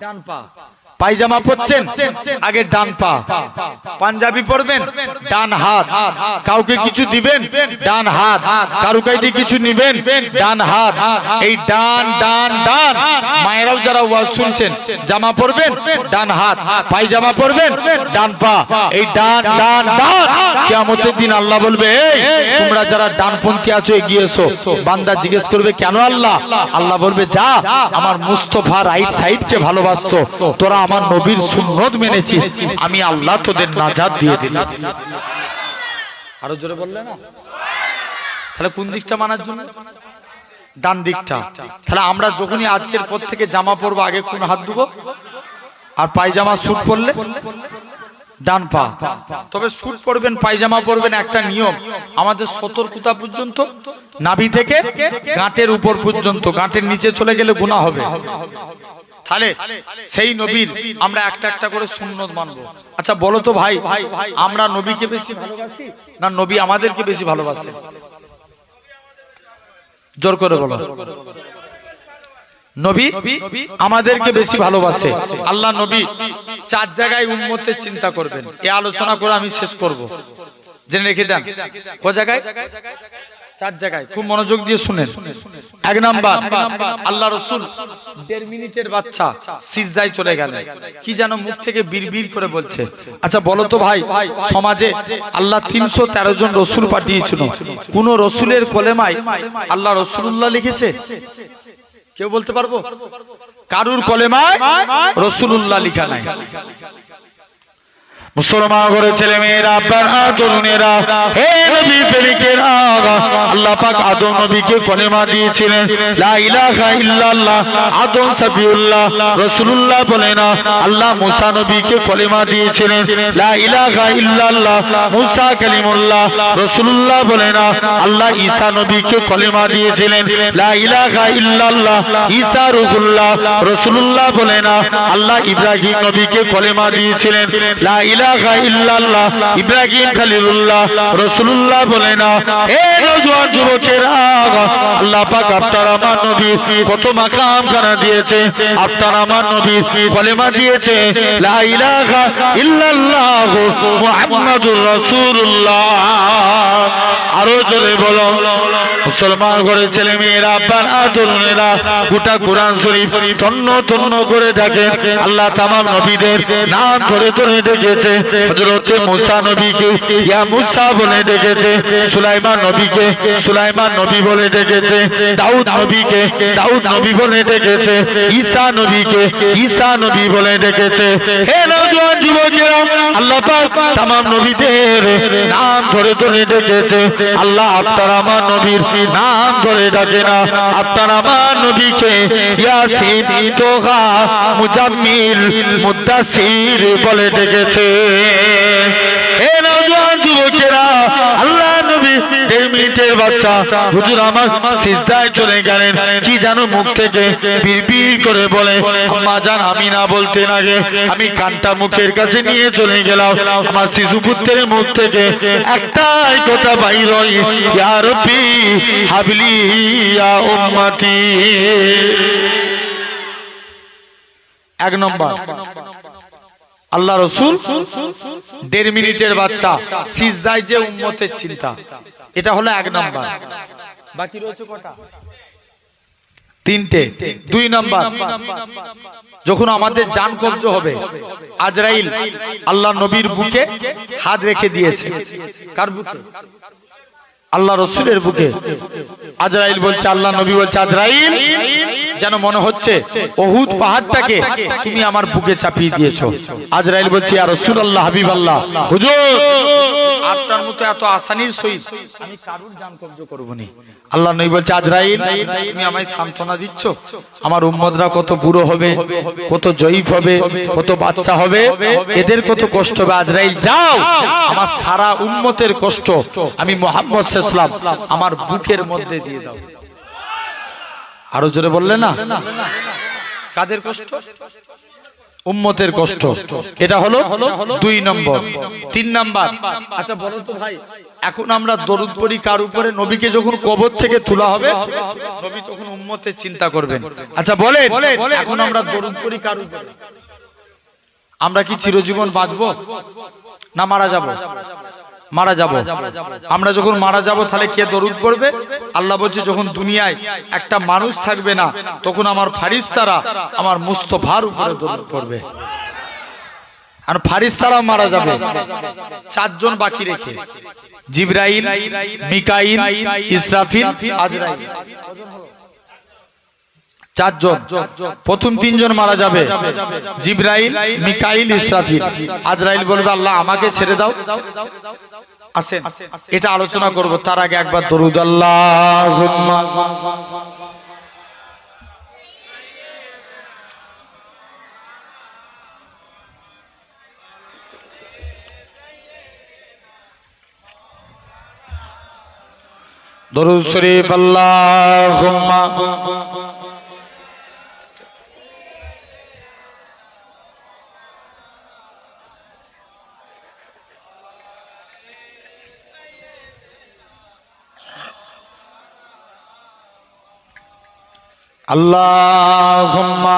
ডান পা। পায়জামা পরছেন আগে ডান পা, পাঞ্জাবি পরবেন ডান হাত, কাউকে কিছু দিবেন ডান হাত, কারু কাইতে কিছু নিবেন ডান হাত। এই ডান ডান ডান। মায়েরাও যারা ওয়াজ শুনছেন জামা পরবেন ডান হাত, পায়জামা পরবেন ডান পা। এই ডান ডান ডান। কিয়ামতের দিন আল্লাহ বলবে, এই তোমরা যারা ডানপন্থী আছো এগিয়ে এসো। বান্দা জিজ্ঞেস করবে কেন আল্লাহ? আল্লাহ বলবে, যা আমার মুস্তাফা রাইট সাইডকে ভালোবাসতো, তোরা আমার নবীর সুন্নত মেনেছিস, আমি আল্লাহ তোদের নাজাত দিয়ে দিলাম। আরো জোরে বললে না? তাহলে কোন দিকটা মানার জন্য? ডান দিকটা। তাহলে আমরা যখনই আজকের পর থেকে জামা পরবো আগে কোন হাত ধুবো? আর পায়জামা স্যুট পরলে ডান পা। তবে স্যুট পরবেন পায়জামা পরবেন একটা নিয়ম, আমাদের সতর্কতা পর্যন্ত নাভি থেকে গাঁটের উপর পর্যন্ত, গাঁটের নিচে চলে গেলে গুনাহ হবে। তাহলে সেই নবীর আমরা একটা একটা করে সুন্নত মানবো। আচ্ছা বলো তো ভাই, আমরা নবীকে বেশি ভালোবাসি না নবী আমাদেরকে বেশি ভালোবাসে? জোর করে বলো। নবী আমাদেরকে বেশি ভালোবাসে। আল্লাহ নবী চার জায়গায় উম্মতের চিন্তা করবেন। এই আলোচনা করে আমি শেষ করব, জেনে রেখে দেন। কোন জায়গায়? চার জায়গায় খুব মনোযোগ দিয়ে শুনেন। এক নাম্বার, আল্লাহ রসুল 1.5 মিনিটের বাচ্চা সিজদায় চলে গেলেন, কি যেন মুখ থেকে বিড়বিড় করে বলছে। আচ্ছা বলো তো ভাই, সমাজে আল্লাহ 313 জন রসুল পাঠিয়েছিল, কোন রসুলের কলেমায় আল্লাহ রসুল্লাহ লিখেছে? কেউ বলতে পারবো? কারুর কলেমায় রসুল্লাহ লিখা নাই। মুসলমান করে ছেলে মেয়েরা, আব্বারা, তরুণেরা, হে নবী প্রেমিকেরা, আল্লাহ পাক আদম নবীকে কলেমা দিয়েছিলেন লা ইলাহা ইল্লাল্লাহ। আদম সাফিউল্লাহ, রাসূলুল্লাহ বলে না। আল্লাহ মুসা নবীকে কলেমা দিয়েছিলেন লা ইলাহা ইল্লাল্লাহ। মুসা কালিমুল্লাহ, রাসূলুল্লাহ বলে না। আল্লাহ ঈসা নবীকে কলেমা দিয়েছিলেন লা ইলাহা ইল্লাল্লাহ। ঈসা রূহুল্লাহ, রাসূলুল্লাহ বলে না। আল্লাহ ইব্রাহিম নবীকে কলেমা দিয়েছিলেন লা ইলাহা ইল্লাল্লাহ। ইব্রাহিম খলিলুল্লাহ, রাসূলুল্লাহ বলে না। হে নওজোয়ান যুবকেরা, আল্লাহ পাক আপনার আমার নবীর কত মাকাম খানা দিয়েছে, আপনার আমার নবীর কলেমা দিয়েছে লা ইলাহা ইল্লাল্লাহ মুহাম্মাদুর রাসূলুল্লাহ। আরো জোরে বলো। মুসলমান ঘরে ছেলে মেয়েরা, আব্বারা, তরুণেরা, গোটা কোরআন শরীফ তন্ন তন্ন করে দেখেন। আল্লাহ তামাম নবীদের নাম ধরে ধরে ডেকেছে। হযরত মুসা নবীকে ইয়া মুসা বলে ডেকেছে, সুলাইমান নবীকে সুলাইমান নবী বলে ডেকেছে, দাউদ নবীকে দাউদ নবী বলে ডেকেছে, ঈসা নবীকে ঈসা নবী বলে ডেকেছে। হে নওজোয়ান যুবকেরা, আল্লাহ পাক তামাম নবীদের নাম ধরে ধরে ডেকেছে। আল্লাহ আপনার আমার নবীর নাম ধরে ডাকে না, আপনার আমার নবীকে ইয়াসিন, তোহা, মুজাম্মিল, মুদ্দাসির বলে ডেকেছে। হে নওজোয়ান যুবকেরা, আল্লাহ নবী 1.5 মিনিটের বাচ্চা হুজুর আমার সিজদায় চলে গেলেন, কি যেন মুখ থেকে বিড়বিড় করে বলে। আম্মা জান আমি না বলতেন আগে আমি কানটা মুখের কাছে নিয়ে চলে গেলাম, আমার শিশু পুত্রের মুখ থেকে একটাই কথা বাইর হয়, ইয়া রাব্বি হাবলি ইয়া উম্মতি। এক নম্বর, আল্লাহ রসুল 1.5 মিনিটের বাচ্চা সিজদায় যে উম্মতের চিন্তা, এটা হলো 1 নম্বর। বাকি রয়েছে কটা? 3টে। 2 নম্বর, যখন আমাদের জান কবজ হবে, আজরাইল আল্লাহ নবীর বুকে হাত রেখে দিয়েছে। কার বুকে? আল্লাহ রসুলের বুকে। আজরাইল বলছে, আল্লাহ নবী বলছে, আজরাইল যেন মনে হচ্ছে উহুদ পাহাড়টাকে তুমি আমার বুকে চাপিয়ে দিয়েছো। আজরাইল বলছে, ইয়া রাসূলুল্লাহ, হাবিবাল্লাহ, হুজুর আপনার মতো এত আসানির সহিত আমি কারুর জান কবজ করব না। আল্লাহ নবী বলছে, আজরাইল তুমি আমায় সান্ত্বনা দিচ্ছ, আমার উম্মতরা কত বুড়ো হবে, কত জয়ীফ হবে, কত বাচ্চা হবে, এদের কত কষ্ট হবে। আজরাইল যাও, আমার সারা উম্মতের কষ্ট আমি মুহাম্মদ সাল্লাল্লাহু আলাইহি ওয়াসাল্লাম আমার বুকের মধ্যে দিয়ে দাও। আরো জোরে বললে না? কাদের কষ্ট? উম্মতের কষ্ট। এটা হলো 2 নম্বর। 3 নম্বর, আচ্ছা বলো তো ভাই, এখন আমরা দরুদ পড়ি কার উপরে? নবীকে যখন কবর থেকে তোলা হবে, নবী তখন উম্মতের চিন্তা করবেন। আচ্ছা বলেন, এখন আমরা দরুদ পড়ি কার উপরে? আমরা কি চিরজীবন বাঁচবো না মারা যাব? মারা যাব। আমরা যখন মারা যাব তাহলে কে দরুদ পড়বে? আল্লাহ বলছে, যখন দুনিয়ায় একটা মানুষ থাকবে না, তখন আমার ফারিস্তারা আমার মুস্তাফার উপরে দরুদ পড়বে। আর ফারিস্তারাও মারা যাবে 4 জন বাকি রেখে, জিবরাইল, মিকাইল, ইসরাফিল, আজরাইল। 4 জন। প্রথম 3 জন মারা যাবে, জিবরাইল, মিকাইল, ইসরাফিল। আজরাইল বলবে, আল্লাহ আমাকে ছেড়ে দাও। আসেন এটা আলোচনা করব, তার আগে একবার দরুদ আল্লাহুম্মা। দরুদ শরীফ আল্লাহুম্মা। আল্লাহুম্মা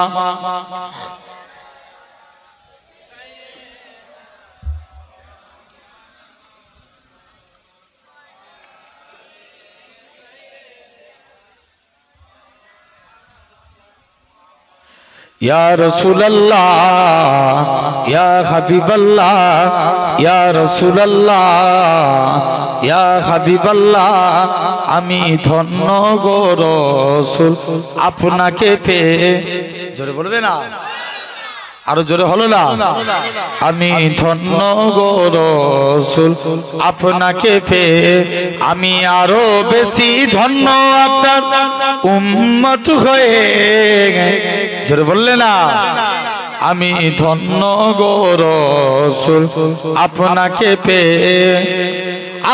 ইয়া রাসূলুল্লাহ ইয়া হাবিবাল্লাহ ইয়া রাসূলুল্লাহ ইয়া হাবিবাল্লাহ আমি ধন্য গো রাসূল আপনাকে পেয়ে। জোরে বলবে না, আরো জোরে হলো না? আমি ধন্য গো রাসূল আপনাকে পেয়ে, আমি আরো বেশি ধন্য আপনার উম্মত হয়ে। জোরে বললে না? আমি ধন্য গো রাসূল আপনাকে পেয়ে,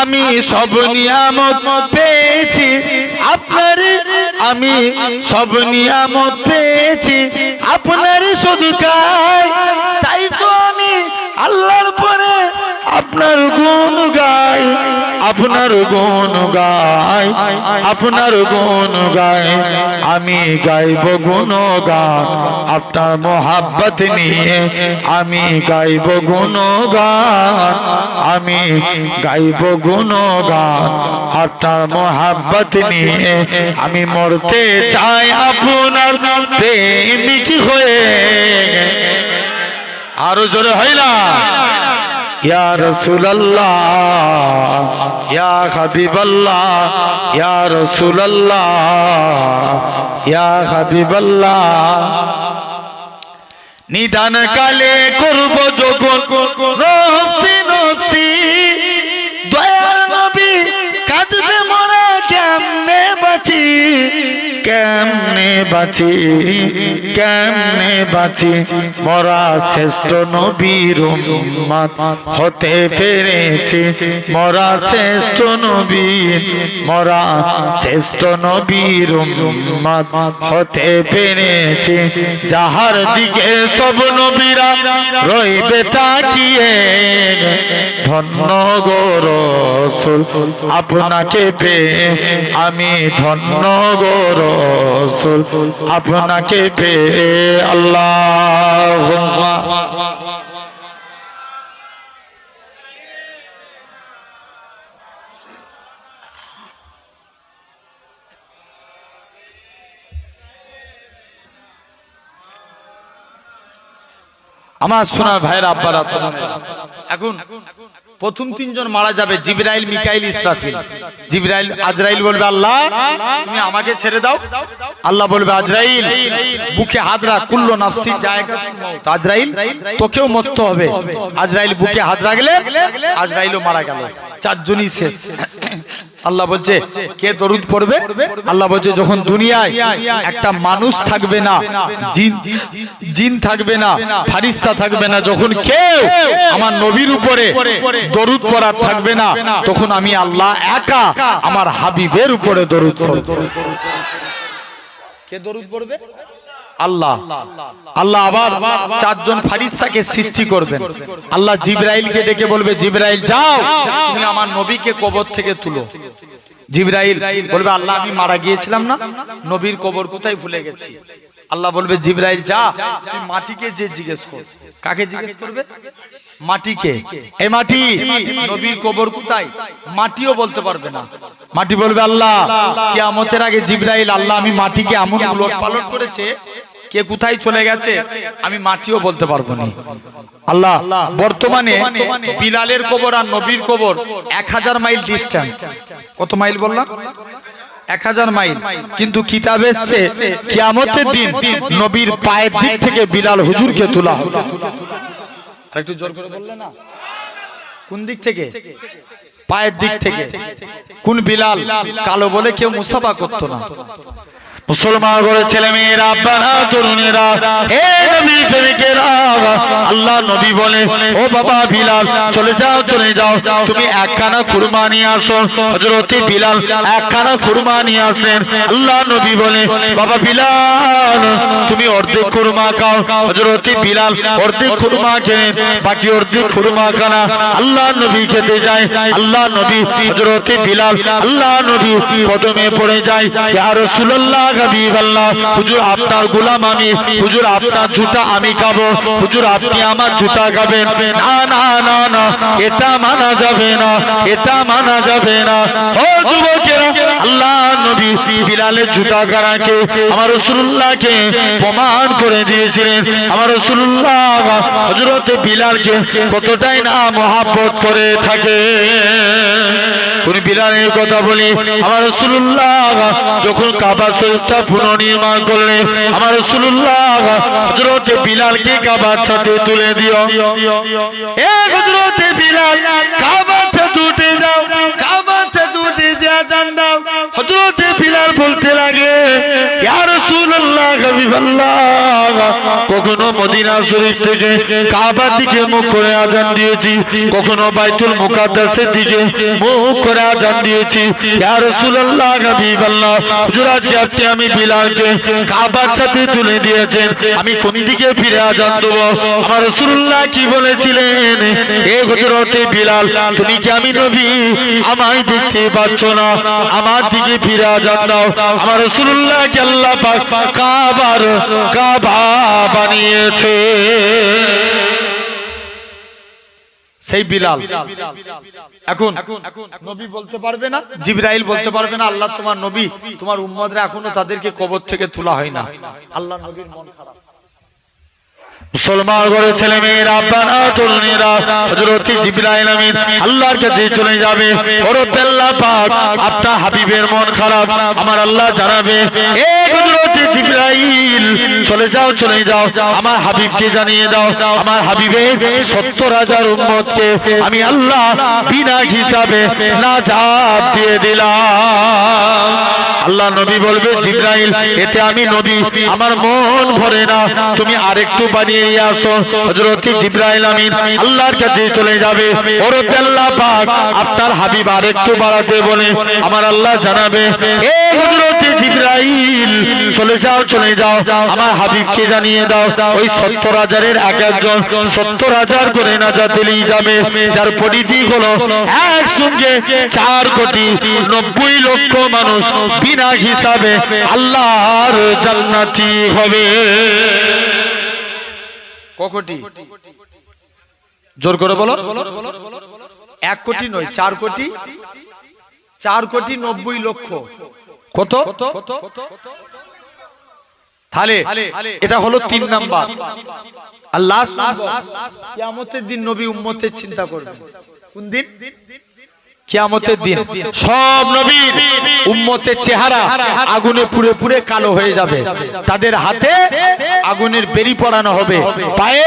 আমি সব নিয়ামত পেয়েছি আপনার, আমি সব নিয়ামত পেয়েছি আপনার সদকায়, তাই তো আমি আল্লাহর পরে আপনার গুণ গাই, আপনার গুণ গাই, আপনার গুণ গাই। আমি গাইব গুণগান আপনার মোহাব্বত নিয়ে, আমি গাইব গুণগান, আমি গাইব গুণগান আপনার মোহাব্বত নিয়ে। আমি মরতে চাই আপনার প্রেমিক হয়ে। আরো জোরে হয় না? ইয়া রাসূলুল্লাহ ইয়া হাবিবাল্লাহ ইয়া রাসূলুল্লাহ ইয়া হাবিবাল্লাহ। নিদান কালে করব যখন নফসি নফসি, দয়ার নবী কাঁদবে মোরা কেমনে বাঁচি, কেমনে বাঁচি, কেমনে বাঁচি। মরা শ্রেষ্ঠ নবীর উম্মত হতে পেরেছি, মরা শ্রেষ্ঠ নবী, মরা শ্রেষ্ঠ নবীর উম্মত হতে পেরেছি। যাহার দিকে সব নবীরা রইবে তাকিয়ে, ধন্য গো রাসূল আপনাকে পেয়ে, আমি ধন্য গো রাসূল আপনাকে পেয়ে। আল্লাহুম্মা আমার সোনার ভাইরা আব্বারা, এখন প্রথম তিনজন মারা যাবে, জিবরাইল, মিকাইল, ইসরাফিল। জিবরাইল আজরাইল বলবে আল্লাহ তুমি আমাকে ছেড়ে দাও, আল্লাহ বলবে আজরাইল বুকে হাত রাখ, কুল্লু নাফসিন যায়কাতুল মাউত, আজরাইল তোকেও মরতে হবে। আজরাইল বুকে হাত রাখলে আজরাইলও মারা গেল, চারজনই শেষ। আল্লাহ বলছে কে দরুদ পড়বে? আল্লাহ বলছে যখন দুনিয়ায় একটা মানুষ থাকবে না, জিন থাকবে না, ফারিস্তা থাকবে না, যখন কেউ আমার নবীর উপরে দরুদ পড়ার থাকবে না, তখন আমি আল্লাহ একা আমার হাবিবের উপরে দরুদ পড়ব। কে দরুদ পড়বে? আল্লাহ। আল্লাহ আবার চারজন ফারিস্তাকে সৃষ্টি করবেন। আল্লাহ জিবরাইলকে ডেকে বলবে জিবরাইল যাও তুমি আমার নবীকে কবর থেকে তুলো। জিবরাইল বলবে আল্লাহ আমি মারা গিয়েছিলাম না, নবীর কবর কোথায় ভুলে গেছি। আল্লাহ বলবে জিবরাইল যা তুই মাটিকে যে জিজ্ঞেস কর। কাকে জিজ্ঞেস করবে? মাটিকে। এই মাটি নবীর কবর কোথায়? মাটিও বলতে পারবে না। মাটি বলবে আল্লাহ কিয়ামতের আগে জিবরাইল আল্লাহ আমি মাটিকে এমন উলটপালট করেছে কে কোথায় চলে গেছে আমি মাটিও বলতে পারবো না। আল্লাহ বর্তমানে বিলালের কবর আর নবীর কবর 1000 মাইল ডিস্টেন্স। কত মাইল বললাম? 1000 মাইল। কিন্তু কিতাবে এসেছে কিয়ামতের দিন নবীর পায়ের দিক থেকে বিলাল হুজুরকে তোলা হবে। আরেকটু জোর করে বললে না? কোন দিক থেকে? পায়ের দিক থেকে। কোন বিলাল? কালো বলে কেউ মুসাফা করতো না। মুসলমান ঘরের ছেলে মেয়েরা, আব্বারা, তরুণেরা, হে নবী প্রেমিকেরা, আল্লাহ নবী বলে ও বাবা বিলাল চলে যাও, চলে যাও, তুমি একখানা খুরমা নিয়ে আসো। হযরত বিলাল একখানা খুরমা নিয়ে আসলেন। আল্লাহ নবী বলে বাবা বিলাল তুমি অর্ধেক খুরমা খাও। হযরত বিলাল অর্ধেক খুরমা খেলেন, বাকি অর্ধেক খুরমা খানা আল্লাহ নবী খেতে যায়। আল্লাহ নবী হযরত বিলাল আল্লাহ নবী কদমে পড়ে যায়, ইয়া রাসূলুল্লাহ হাবিবাল্লাহ, হুজুর আপনার গোলাম আমি, হুজুর আপনার জুতা আমি খাবো, হুজুর আপনি আমার জুতা খাবেন। না না না না, এটা মানা যাবে না, এটা মানা যাবে না। ও যুবকেরা, আল্লাহ নবী বিলালের জুতা কারাকে আমার রাসূলুল্লাহকে প্রমাণ করে দিয়েছিলেন। আমার রাসূলুল্লাহ হযরত বিলালকে কতটাই না মহব্বত করে থাকে। কোন বিলালের কথা বলি, আমার রাসূলুল্লাহ যখন কাবা শরীফটা পুনর্নির্মাণ করলেন, আমার রাসূলুল্লাহ হযরত বিলালকে কাবার ছাদে তুলে দিও। এ হযরত বিলাল, কাবার ছাদে উঠে যাও, কাবার ছাদে উঠে যা জান দাও। হযরত বিলাল বলতে লাগে, ইয়া রাসূলুল্লাহ, হাবিবাল্লাহ, কখনো মদিনা শরীফ থেকে কাবার দিকে মুখ করে আযান দিয়েছি, কখনো বাইতুল মুকাদ্দাসের দিকে মুখ করে আযান দিয়েছি। ইয়া রাসূলুল্লাহ, হাবিবাল্লাহ, হুজুর আজকে আপনি আমি বিলালকে কাবার সাথে তুলে দিয়েছেন, আমি কোন দিকে ফিরে আযান দেব? আমার রাসূলুল্লাহ কি বলেছিলেন? এ হযরত বিলাল, তুমি কি আমি নবী আমায় দেখতে পাচ্ছ না? আমার দিকে ফিরে আযান দাও। আমার রাসূলুল্লাহকে আল্লাহ পাক কাবা বানিয়েছে। সেই বিলাল এখন নবী বলতে পারবে না, জিবরাইল বলতে পারবে না আল্লাহ তোমার নবী, তোমার উম্মতরা এখনো তাদেরকে কবর থেকে তোলা হয় না। আল্লাহ নবীর মন খারাপ। মুসলমান ঘরে ছেলে মেয়েরা, আব্বারা, তরুণীরা হযরত জিবরাইল আমিন আল্লাহর কাছে চলে যাবে। ওরে আল্লাহ পাক, আপনার হাবিবের মন খারাপ, আমার আল্লাহ জানাবে, এ হযরত জিবরাইল, চলে যাও, চলে যাও, আমার হাবিবকে জানিয়ে দাও, আমার হাবিবের 70,000 উম্মতকে আমি আল্লাহ বিনা হিসাবে নাজাত দিয়ে দিলাম। আল্লাহ নবী বলবে, জিবরাইল, এতে আমি নবী, আমার মন ভরে না, তুমি আরেকটু বানিয়ে নিয়ে আসো। হযরত জিবরাইল আমিন আল্লাহর কাছে চলে যাবে। ওরে আল্লাহ পাক, আপনার হাবিব আরেকটু বাড়াতে বলে আমার আল্লাহ জানাবে, এ হযরত জিবরাইল, চলে যাও, চলে যাও, আমার হাবিবকে জানিয়ে দাও, ওই 70,000-এর এক একজন 70,000 করে নাজাত দিলেই যাবে, যার পরিধি হলো একসঙ্গে 4,90,00,000 মানুষ বিনা হিসাবে আল্লাহর জান্নাতি হবে। কোটি? জোর করে বলো। 1 কোটি নয়, 4 কোটি, 4,90,00,000। কত? তাহলে এটা হলো 3 নাম্বার। আর লাস্ট কিয়ামতের দিন নবী উম্মতের চিন্তা করবে। কোন দিন? কিয়ামতের দিন সব নবীর উম্মতের চেহারা আগুনে পুড়ে পুড়ে কালো হয়ে যাবে, তাদের হাতে আগুনের বেরি পরানো হবে, পায়ে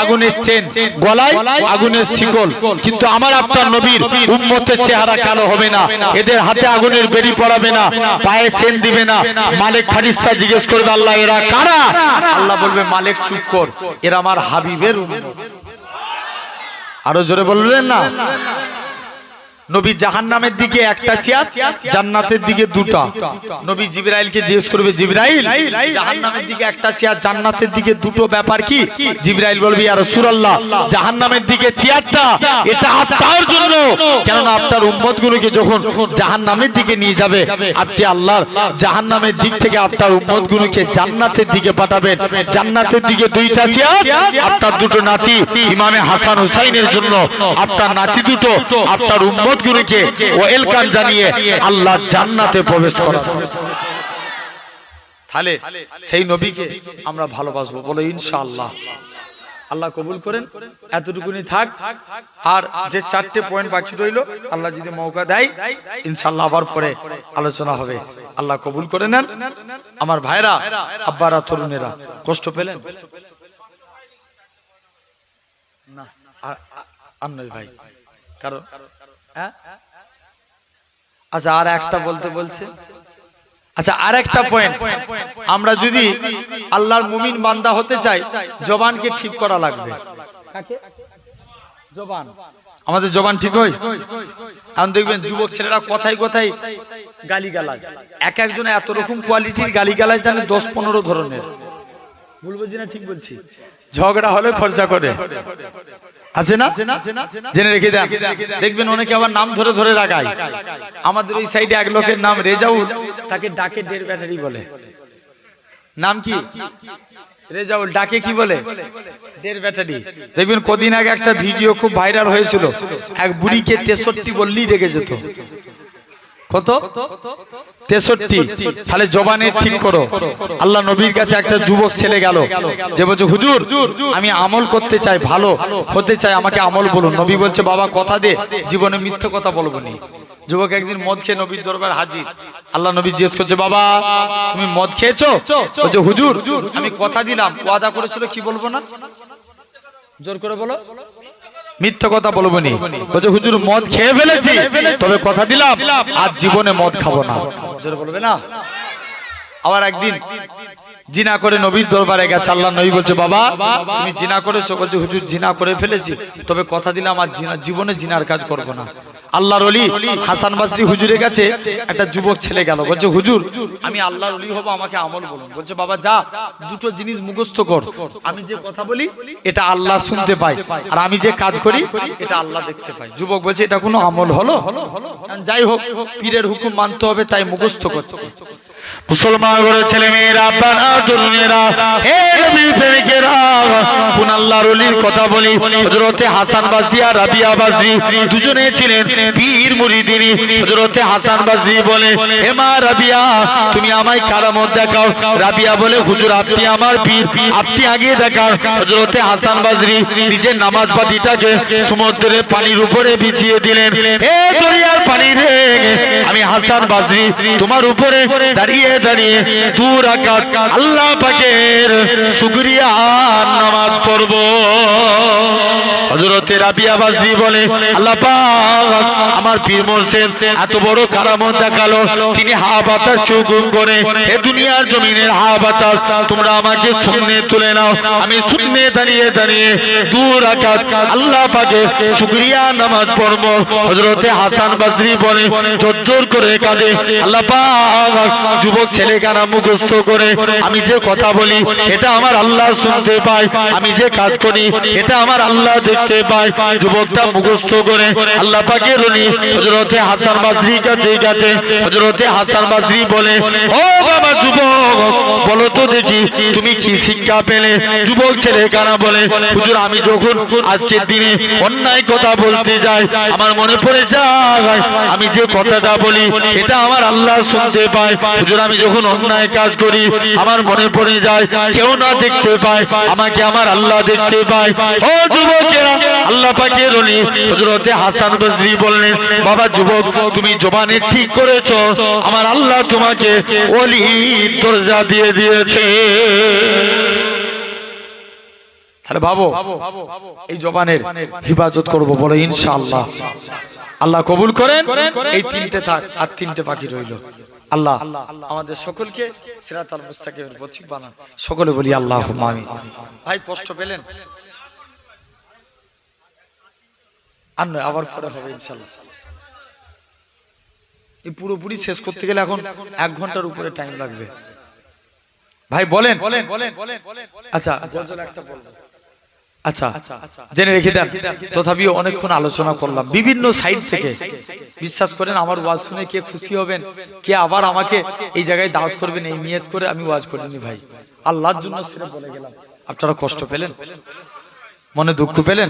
আগুনের চেন, গলায় আগুনের শিকল, কিন্তু আমার আপনার নবীর উম্মতের চেহারা কালো হবে না, এদের হাতে আগুনের বেরি পরাবে না, পায়ে চেন দিবে না। মালিক ফারিস্তা জিজ্ঞেস করবে, আল্লাহ এরা কারা? আল্লাহ বলবে, মালিক চুপ কর, এরা আমার হাবিবের উম্মত। আরো জোরে বললেন না? নবী জাহান্নামের দিকে একটা চেয়ার, জান্নাতের দিকে দুটা। নবী জিবরাইলকে জিজ্ঞেস করবে, জিবরাইল, জাহান্নামের দিকে একটা চেয়ার, জান্নাতের দিকে দুটো, ব্যাপার কি? জিবরাইল বলবে, ইয়া রাসূলুল্লাহ, জাহান্নামের দিকে চেয়ারটা এটা আপনার জন্য, কেননা আপনার উম্মতগুলোকে যখন জাহান্নামের দিকে নিয়ে যাবে, আপনি আল্লাহর জাহান্নামের দিক থেকে আপনার উম্মতগুলোকে জান্নাতের দিকে পাঠাবেন। জান্নাতের দিকে দুইটা চেয়ার, আপনার দুটো নাতি ইমামে হাসান হুসাইনের জন্য, আপনার নাতি দুটো, আপনার উম্মত গুলোকে ওয়েলকাম জানিয়ে আল্লাহ জান্নাতে প্রবেশ করাবে। তাহলে সেই নবীকে আমরা ভালোবাসবো, বলো ইনশাআল্লাহ। আল্লাহ কবুল করেন। এতটুকুনি থাক, আর যে 4টে পয়েন্ট বাকি রইলো, আল্লাহ যদি মৌকা দেয় ইনশাআল্লাহ আবার পরে আলোচনা হবে। আল্লাহ কবুল করে নেন। আমার ভাইরা, আব্বারা, তরুণেরা, কষ্ট পেলেন না? আর নয় ভাই, কারণ আচ্ছা আর একটা বলতে বলছে। আচ্ছা আর একটা পয়েন্ট, আমরা যদি আল্লাহর মুমিন বান্দা হতে চাই, জবানকে ঠিক করা লাগবে। জবান, আমাদের জবান ঠিক হয়। এখন দেখবেন যুবক ছেলেরা কথায় কথায় গালিগালাজ, এক একজন এত রকম কোয়ালিটির গালিগালাজ জানে, 10-15 ধরনের। বলবো যে না ঠিক বলছি? ঝগড়া হলে খরচা করে, আছে না? জেনে রেখে দেন। দেখবেন অনেকে আবার নাম ধরে ধরে রাগায়। আমাদের ওই সাইডে এক লোকের নাম রেজাউল, তাকে ডাকে 1.5 ব্যাটারি বলে। নাম কি? রেজাউল, ডাকে কি বলে? 1.5 ব্যাটারি। দেখবেন কদিন আগে একটা ভিডিও খুব ভাইরাল হয়েছিল, এক বুড়িকে 63 বললেই রেগে যেত। কত? 63। তাহলে জবানে ঠিক করো। আল্লাহ নবীর কাছে একটা যুবক ছেলে গেল, যে বলছে হুজুর আমি আমল করতে চাই, ভালো হতে চাই, আমাকে আমল বলুন। নবী বলছে বাবা কথা দে, জীবনে মিথ্যে কথা বলবো নি। যুবক একদিন মদ খেয়ে নবীর দরবার হাজির। আল্লাহ নবী জিজ্ঞেস করছে বাবা তুমি মদ খেয়েছো? বলছে হুজুর আমি কথা দিলাম, ওয়াদা করেছিল কি বলবো না, জোর করে বলো, মিথ্যা কথা বলবো নি। বলছে হুজুর মদ খেয়ে ফেলেছি, তবে কথা দিলাম আজ জীবনে মদ খাবো না। জোরে বলবে না? আবার একদিন জিনা করে নবীর দরবারে গেছে। আল্লাহ নবী বলছে বাবা তুমি জিনা করেছো? বলছে হুজুর জিনা করে ফেলেছি, তবে কথা দিলাম আজ জীবনে জিনার কাজ করব না। আল্লাহর ওলি হাসান বসরি হুজুরের কাছে একটা যুবক ছেলে গেল, বলছে হুজুর আমি আল্লাহর ওলি হব, আমাকে আমল বলুন। বলছে বাবা যা দুটো জিনিস মুখস্থ কর, আমি যে কথা বলি এটা আল্লাহ শুনতে পায়, আর আমি যে কাজ করি এটা আল্লাহ দেখতে পায়। যুবক বলছে এটা কোনো আমল হলো? যাই হোক পীরের হুকুম মানতে হবে, তাই মুখস্থ করছে। মুসলমান ঘরের ছেলে মেয়েরা, বাবা তরুণেরা, হে নবী প্রেমিকেরা, কোন আল্লাহর ওলির কথা বলি। হযরতে হাসান বসরি আর রাবিয়া বসরি দুজনে ছিলেন পীর মুরিদিনী। হযরতে হাসান বসরি বলে হে মা রাবিয়া তুমি আমায় কারামত দেখাও। রাবিয়া বলে হুজুর আপনি আমার পীর, আপনি আগে দেখান। হযরতে হাসান বসরি নিজের নামাজ পাটিটাকে সমুদ্রের পানির উপরে বিছিয়ে দিলেন। হে দরিয়ার পানি রে, আমি হাসান বসরি তোমার উপরে দাঁড়িয়ে দাঁড়িয়ে 2 রাকাত আল্লাহ পাকের শুকরিয়া নামাজ পড়ব। হযরতে রাবিয়া বসরি বলে আল্লাহ পাক আমার পীর মুর্শিদ এত বড় কারামত দেখালো, তিনি হাওয়া বাতাস হুকুম করে এ দুনিয়ার জমিনের হাওয়া বাতাস তোমরা আমাকে শূন্যে তুলে নাও। আমি শূন্যে দাঁড়িয়ে দাঁড়িয়ে 2 রাকাত আল্লাহ পাকের শুকরিয়া নামাজ পড়ব। হযরতে হাসান বসরি বলে জোর করে কাঁদে, আল্লাহ পাক যুবক ছেলে কানা মুখস্থ করে আমি যে কথা বলি এটা আমার আল্লাহ শুনতে পায়, আমি যে কাজ করি এটা আমার আল্লাহ দেখতে পায়। যুবকটা মুখস্থ করে আল্লাহ পাকের ওলি হযরতে হাসান বসরি কাছে গেছে। হযরতে হাসান বসরি বলে ও বাবা যুবক বলো তো দেখি তুমি কি শিক্ষা পেলে? যুবক ছেলে কানা বলে হুজুর আমি যখন আজকের দিনে অন্যায় কথা বলতে যাই আমার মনে পড়ে যায় আমি যে কথাটা বলি এটা আমার আল্লাহ শুনতে পায়। হুজুর আমি যখন অন্যায় কাজ করি আমার মনে পড়ে যায় কেউ না দেখতে পায়, আমাকে আমার আল্লাহ দেখতে পায়। ও যুবকেরা আল্লাহ পাকের ওলি হযরতে হাসান বসরি বললেন বাবা যুবক তুমি জবানে ঠিক করেছো, আমার আল্লাহ তোমাকে ওলির দরজা দিয়ে দিয়েছে। তাহলে ভাবো এই জবানের হিফাজত করব, বলো ইনশাআল্লাহ। আল্লাহ কবুল করেন। এই 3টে থাক, আর 3টে বাকি রইল। আল্লাহ আমাদের সকলকে সিরাতাল মুস্তাকিমের পথিক বানান। সকলে বলি আল্লাহুম্মা আমিন। ভাই কষ্ট পেলেন? আর নয়, আবার পরে হবে ইনশাআল্লাহ। এই পুরোপুরি শেষ করতে গেলে এখন 1 ঘন্টার উপরে টাইম লাগবে। ভাই বলেন। আচ্ছা একটা বলবো। আচ্ছা জেনে রেখে দেন, তথাপিও অনেকক্ষণ আলোচনা করলাম বিভিন্ন সাইড থেকে। বিশ্বাস করেন আমার ওয়াজ শুনে কে খুশি হবেন, কে আবার আমাকে এই জায়গায় দাওয়াত করবেন এই নিয়ত করে আমি ওয়াজ করিনি ভাই, আল্লাহর জন্য সেটা বলে গেলাম। আপনারা কষ্ট পেলেন, মনে দুঃখ পেলেন?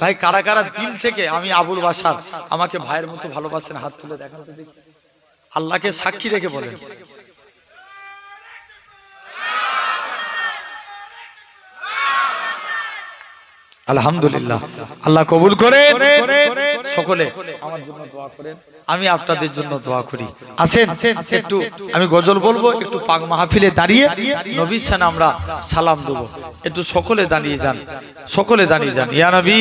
ভাই কারা কারা দিল থেকে আমি আবুল বাশার আমাকে ভাইয়ের মতো ভালোবাসেন হাত তুলে দেখান তো দেখি। আল্লাহকে সাক্ষী রেখে বলেন। আলহামদুলিল্লাহ, আল্লাহ কবুল করেন। সকলে আমার জন্য দোয়া করেন, আমি আপনাদের জন্য দোয়া করি। আসেন একটু আমি গজল বলবো, একটু পাক মাহফিলে দাঁড়িয়ে নবীর সামনে আমরা সালাম দেব। একটু সকলে দাঁড়িয়ে যান, সকলে দাঁড়িয়ে যান। ইয়া নবী